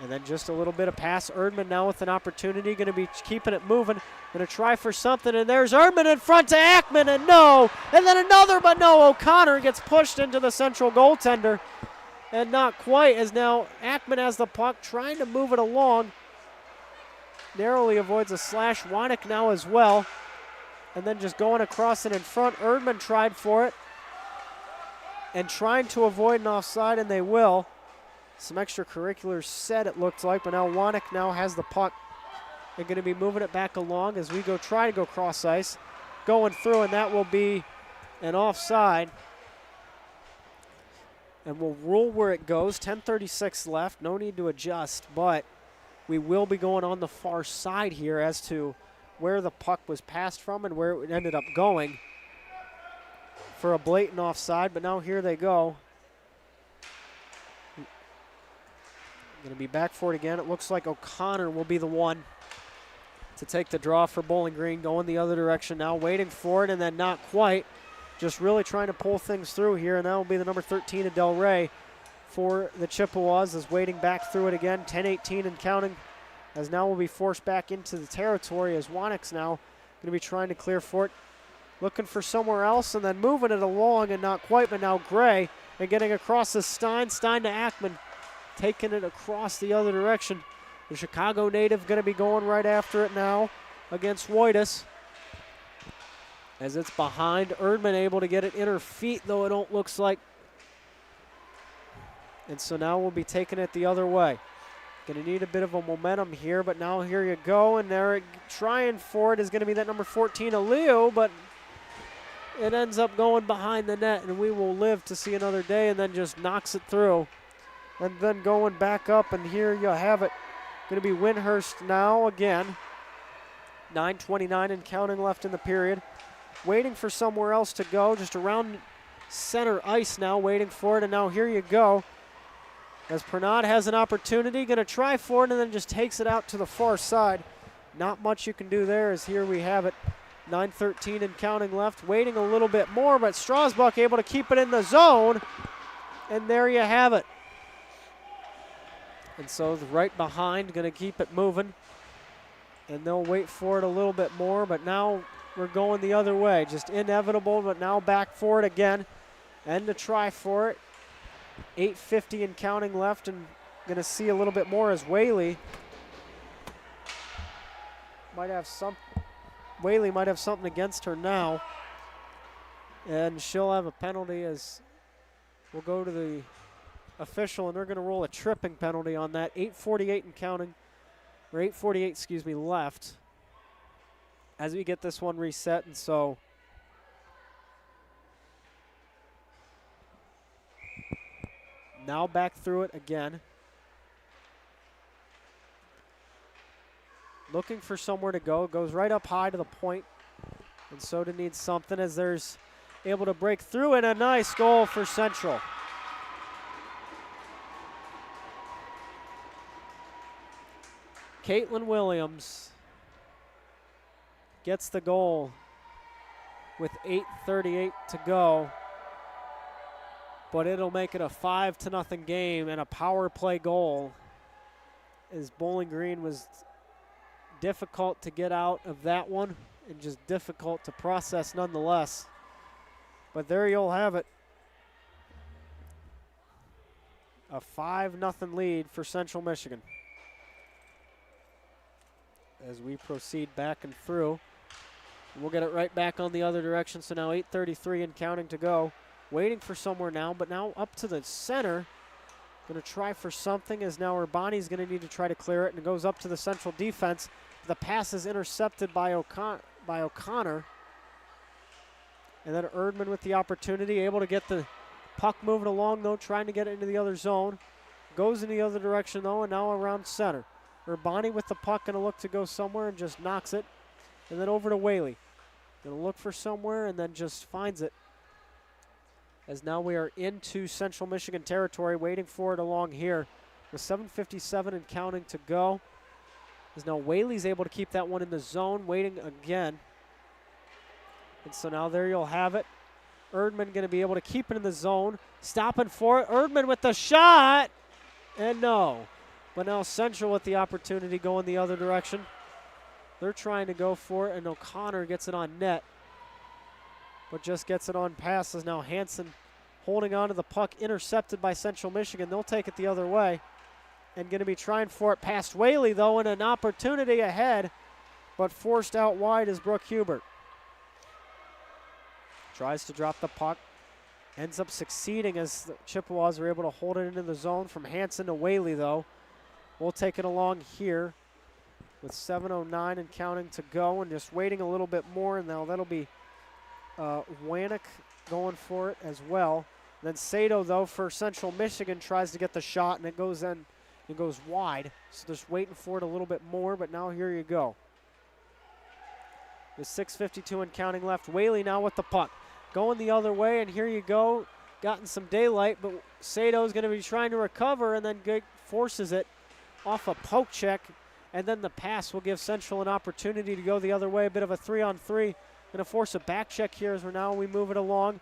And then just a little bit of pass. Erdman now with an opportunity, going to be keeping it moving. Going to try for something, and there's Erdman in front to Ackman, and no. And then another, but no. O'Connor gets pushed into the Central goaltender, and not quite, as now Ackman has the puck, trying to move it along. Narrowly avoids a slash. Wanick now as well. And then just going across and in front. Erdman tried for it and trying to avoid an offside, and they will. Some extracurriculars said, it looked like, but now Wanick now has the puck. They're going to be moving it back along as we try to go cross ice. Going through, and that will be an offside. And we'll rule where it goes. 10:36 left. No need to adjust, but we will be going on the far side here as to where the puck was passed from and where it ended up going for a blatant offside. But now here they go. Going to be back for it again. It looks like O'Connor will be the one to take the draw for Bowling Green, going the other direction now, waiting for it, and then not quite. Just really trying to pull things through here, and that will be the number 13 of Del Rey for the Chippewas, is waiting back through it again. 10:18 and counting, as now will be forced back into the territory, as Wanick's now going to be trying to clear for it. Looking for somewhere else, and then moving it along, and not quite, but now Gray, and getting across the Stein to Ackman. Taking it across the other direction. The Chicago native going to be going right after it now against Woitus, as it's behind. Erdman able to get it in her feet, though it don't looks like. And so now we'll be taking it the other way. Going to need a bit of a momentum here, but now here you go, and they're trying for it is going to be that number 14 of Leo, but it ends up going behind the net, and we will live to see another day, and then just knocks it through. And then going back up, and here you have it. Going to be Winhurst now again. 9:29 and counting left in the period. Waiting for somewhere else to go, just around center ice now, waiting for it. And now here you go, as Pernod has an opportunity, going to try for it, and then just takes it out to the far side. Not much you can do there, as here we have it. 9:13 and counting left, waiting a little bit more, but Strasbuck able to keep it in the zone, and there you have it. And so right behind, going to keep it moving, and they'll wait for it a little bit more, but now we're going the other way. Just inevitable, but now back for it again, and to try for it. 8:50 and counting left, and going to see a little bit more as Whaley might have something against her now, and she'll have a penalty as we'll go to the official, and they're going to roll a tripping penalty on that. 8:48 and counting, or 8:48, excuse me, left as we get this one reset, and so now back through it again. Looking for somewhere to go. Goes right up high to the point. And Soda needs something as there's able to break through, and a nice goal for Central. Caitlin Williams gets the goal with 8:38 to go. But it'll make it a 5-0 game and a power play goal, as Bowling Green was difficult to get out of that one and just difficult to process nonetheless. But there you'll have it. A 5-0 lead for Central Michigan. As we proceed back and through. We'll get it right back on the other direction. So now 8:33 and counting to go. Waiting for somewhere now, but now up to the center. Going to try for something, as now Urbani's going to need to try to clear it, and it goes up to the Central defense. The pass is intercepted by O'Connor. And then Erdman with the opportunity, able to get the puck moving along, though, trying to get it into the other zone. Goes in the other direction, though, and now around center. Urbani with the puck, going to look to go somewhere and just knocks it. And then over to Whaley. Going to look for somewhere and then just finds it. As now we are into Central Michigan territory, waiting for it along here with 7:57 and counting to go. As now Whaley's able to keep that one in the zone, waiting again. And so now there you'll have it. Erdman going to be able to keep it in the zone, stopping for it. Erdman with the shot, and no. But now Central with the opportunity going the other direction. They're trying to go for it, and O'Connor gets it on net. But just gets it on passes. Now Hansen holding on to the puck, intercepted by Central Michigan. They'll take it the other way. And going to be trying for it past Whaley, though, and an opportunity ahead, but forced out wide is Brooke Hubert. Tries to drop the puck. Ends up succeeding as the Chippewas are able to hold it into the zone from Hansen to Whaley, though. We'll take it along here with 7:09 and counting to go, and just waiting a little bit more. And now that'll be Wanek going for it as well. Then Sato, though, for Central Michigan, tries to get the shot, and it goes in. It goes wide. So just waiting for it a little bit more, but now here you go. With 6:52 and counting left. Whaley now with the puck. Going the other way, and here you go. Gotten some daylight, but Sato's going to be trying to recover, and then forces it off a poke check. And then the pass will give Central an opportunity to go the other way. A bit of a 3-on-3. Going to force a back check here as we move it along.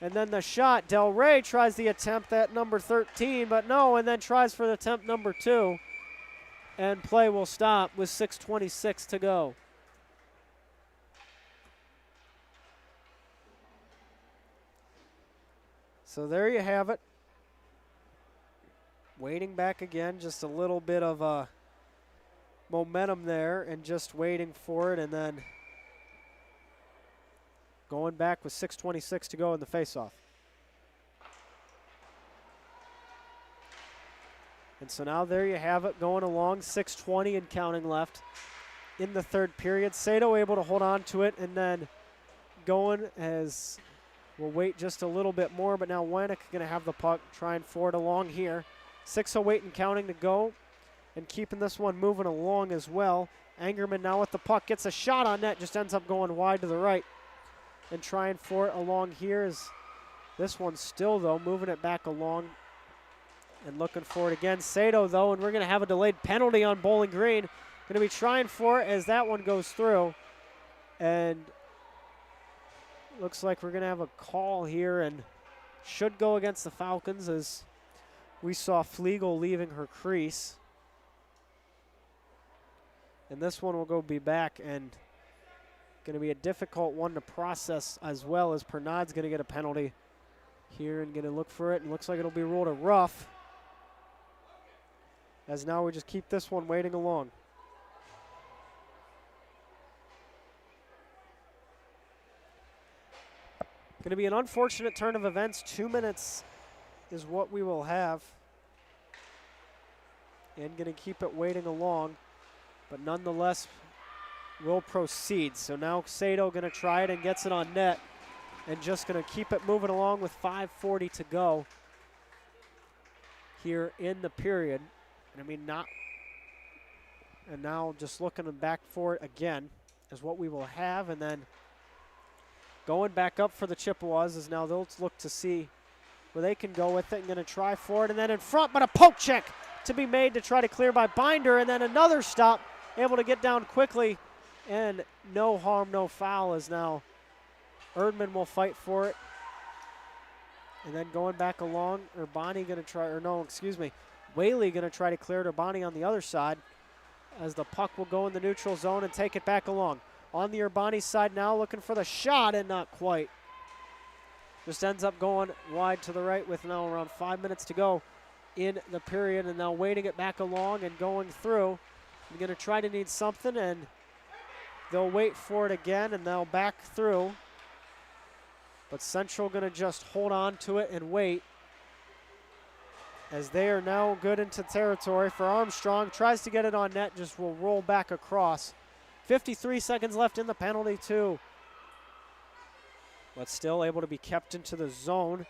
And then the shot, Del Rey tries the attempt at number 13, but no, and then tries for the attempt number 2. And play will stop with 6:26 to go. So there you have it. Waiting back again, just a little bit of momentum there, and just waiting for it, and then going back with 6:26 to go in the faceoff. And so now there you have it, going along, 6:20 and counting left in the third period. Sato able to hold on to it, and then going as we'll wait just a little bit more, but now Wanek going to have the puck, trying for it along here. 6:08 and counting to go, and keeping this one moving along as well. Angerman now with the puck, gets a shot on net, just ends up going wide to the right. And trying for it along here is this one still, though, moving it back along and looking for it again. Sato, though, and we're going to have a delayed penalty on Bowling Green. Going to be trying for it as that one goes through. And looks like we're going to have a call here and should go against the Falcons as we saw Flegel leaving her crease. And this one will be back and going to be a difficult one to process, as well as Pernod's going to get a penalty here and going to look for it. And looks like it'll be ruled a rough. As now we just keep this one waiting along. Going to be an unfortunate turn of events. 2 minutes is what we will have. And going to keep it waiting along. But nonetheless, will proceed. So now Sato going to try it and gets it on net. And just going to keep it moving along with 5:40 to go here in the period. And I mean, and now just looking back for it again is what we will have. And then going back up for the Chippewas is now they'll look to see where they can go with it and going to try for it. And then in front, but a poke check to be made to try to clear by Binder. And then another stop, able to get down quickly. And no harm, no foul is now Erdman will fight for it. And then going back along, Urbani going to try, or no, excuse me, Whaley going to try to clear it. Urbani on the other side as the puck will go in the neutral zone and take it back along. On the Urbani side now, looking for the shot and not quite. Just ends up going wide to the right with now around 5 minutes to go in the period. And now waiting it back along and going through. I'm going to try to need something, and they'll wait for it again, and they'll back through. But Central going to just hold on to it and wait as they are now good into territory for Armstrong. Tries to get it on net, just will roll back across. 53 seconds left in the penalty too. But still able to be kept into the zone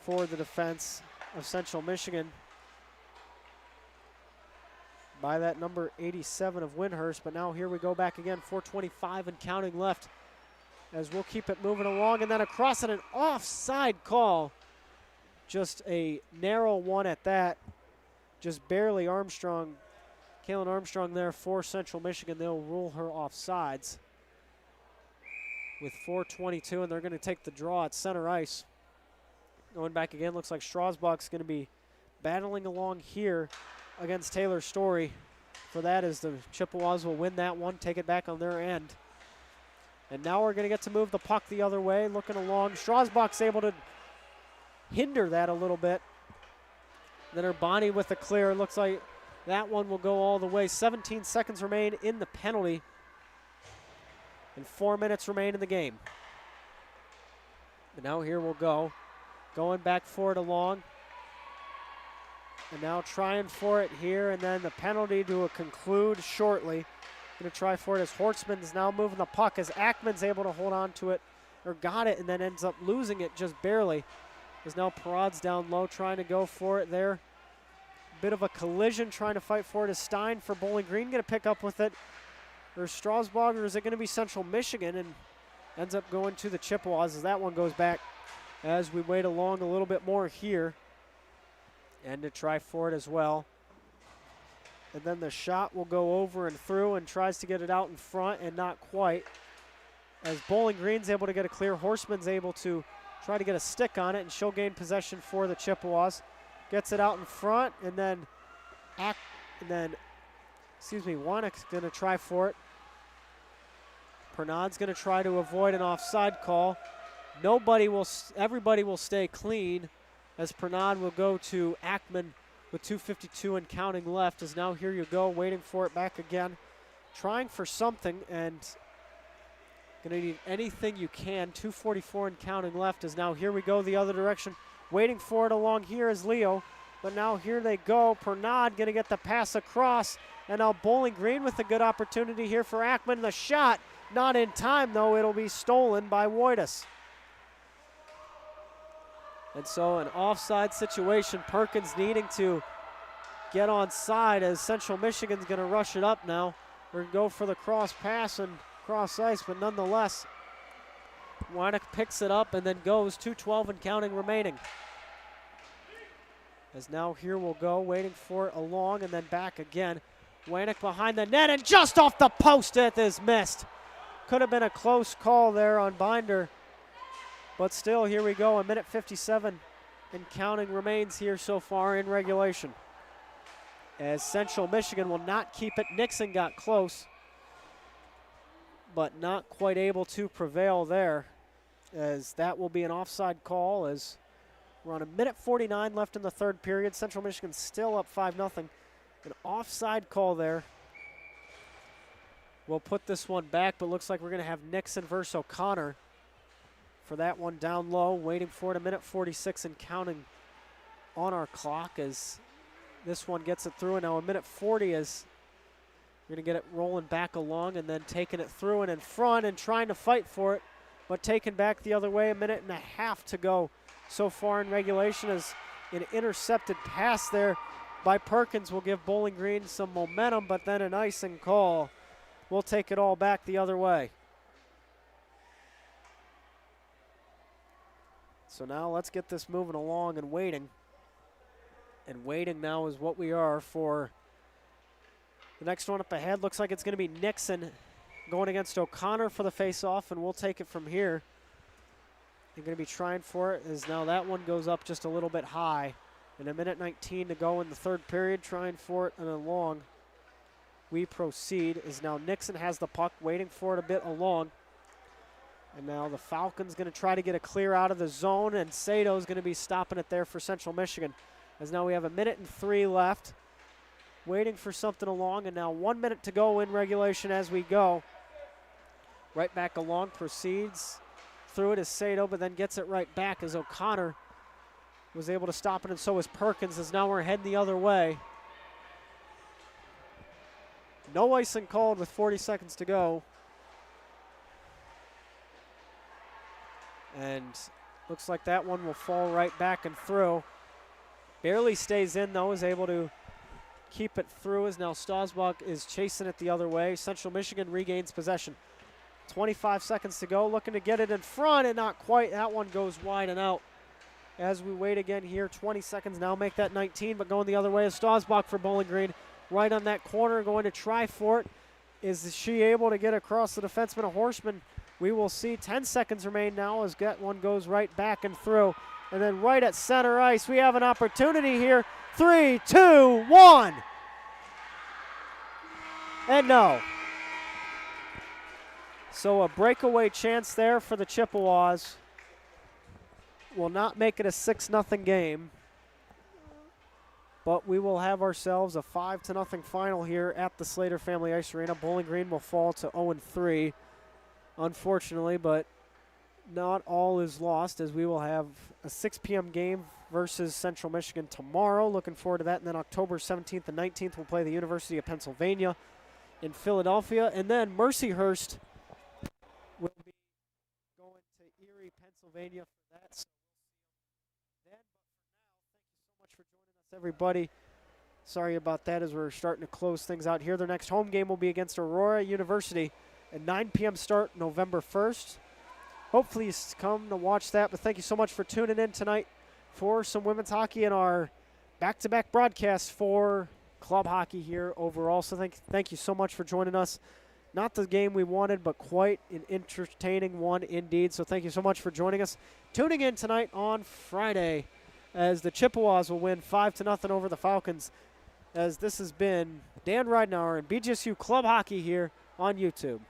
for the defense of Central Michigan by that number 87 of Windhurst. But now here we go back again, 4:25 and counting left as we'll keep it moving along. And then across at an offside call. Just a narrow one at that. Just barely Armstrong, Kaylin Armstrong there for Central Michigan. They'll rule her offsides with 4:22, and they're going to take the draw at center ice. Going back again, looks like Strasbach's going to be battling along here against Taylor Story. For that, as the Chippewas will win that one, take it back on their end. And now we're going to get to move the puck the other way, looking along. Strasbach's able to hinder that a little bit. Then Urbani with the clear. Looks like that one will go all the way. 17 seconds remain in the penalty. And 4 minutes remain in the game. And now here we'll go. Going back for it along. And now trying for it here. And then the penalty to conclude shortly. Going to try for it as Hortzman is now moving the puck as Ackman's able to hold on to it. Or got it and then ends up losing it just barely. Is now Parad's down low trying to go for it there. Bit of a collision trying to fight for it as Stein for Bowling Green going to pick up with it. Or Strasbourg, or is it going to be Central Michigan? And ends up going to the Chippewas as that one goes back as we wait along a little bit more here. And to try for it as well. And then the shot will go over and through and tries to get it out in front and not quite. As Bowling Green's able to get a clear, Horseman's able to try to get a stick on it, and she'll gain possession for the Chippewas. Gets it out in front, and then Wannick's going to try for it. Pernod's going to try to avoid an offside call. Everybody will stay clean as Pernod will go to Ackman with 2:52 and counting left. As now here you go, waiting for it back again. Trying for something, and going to need anything you can. 2:44 and counting left as now here we go the other direction. Waiting for it along here is Leo. But now here they go. Pernod going to get the pass across. And now Bowling Green with a good opportunity here for Ackman. The shot not in time, though. It'll be stolen by Woitas. And so an offside situation. Perkins needing to get on side as Central Michigan's going to rush it up now. We're going to go for the cross pass and cross ice, but nonetheless, Wannick picks it up and then goes. 2:12 and counting remaining. As now here we'll go, waiting for it along and then back again. Wannick behind the net and just off the post it is missed. Could have been a close call there on Binder But still, here we go. A minute 57 and counting remains here so far in regulation. As Central Michigan will not keep it. Nixon got close, but not quite able to prevail there, as that will be an offside call as we're on a minute 49 left in the third period. Central Michigan still up 5-0. An offside call there. We'll put this one back, but looks like we're going to have Nixon versus O'Connor for that one down low. Waiting for it, a minute 46 and counting on our clock as this one gets it through. And now a minute 40 as we're going to get it rolling back along and then taking it through and in front and trying to fight for it, but taken back the other way. A minute and a half to go so far in regulation as an intercepted pass there by Perkins will give Bowling Green some momentum, but then an icing call will take it all back the other way. So now let's get this moving along and waiting. And waiting now is what we are for the next one up ahead. Looks like it's going to be Nixon going against O'Connor for the face-off, and we'll take it from here. They're going to be trying for it as now that one goes up just a little bit high. And a minute 19 to go in the third period, trying for it and along. We proceed as now Nixon has the puck, waiting for it a bit along. And now the Falcons going to try to get a clear out of the zone, and Sato's going to be stopping it there for Central Michigan. As now we have a minute and 3 left, waiting for something along, and now 1 minute to go in regulation as we go. Right back along, proceeds through it as Sato, but then gets it right back as O'Connor was able to stop it, and so is Perkins, as now we're heading the other way. No icing called with 40 seconds to go. And looks like that one will fall right back and through. Barely stays in though, is able to keep it through as now Stosbach is chasing it the other way. Central Michigan regains possession. 25 seconds to go, looking to get it in front and not quite. That one goes wide and out. As we wait again here, 20 seconds now, make that 19, but going the other way is Stosbach for Bowling Green. Right on that corner, going to try for it. Is she able to get across the defenseman, a Horseman? We will see. 10 seconds remain now as that one goes right back and through. And then right at center ice, we have an opportunity here. 3, 2, 1. And no. So a breakaway chance there for the Chippewas. Will not make it a 6-0 game. But we will have ourselves a 5-0 final here at the Slater Family Ice Arena. Bowling Green will fall to 0-3, unfortunately, but not all is lost as we will have a 6 p.m. game versus Central Michigan tomorrow. Looking forward to that. And then October 17th and 19th, we'll play the University of Pennsylvania in Philadelphia. And then Mercyhurst will be going to Erie, Pennsylvania for that. So then, but for now, thank you so much for joining us, everybody. Sorry about that as we're starting to close things out here. Their next home game will be against Aurora University at 9 p.m. start November 1st. Hopefully you come to watch that, but thank you so much for tuning in tonight for some women's hockey and our back-to-back broadcasts for club hockey here overall. So thank you so much for joining us. Not the game we wanted, but quite an entertaining one indeed. So thank you so much for joining us. Tuning in tonight on Friday as the Chippewas will win 5-0 over the Falcons, as this has been Dan Ridenour and BGSU Club Hockey here on YouTube.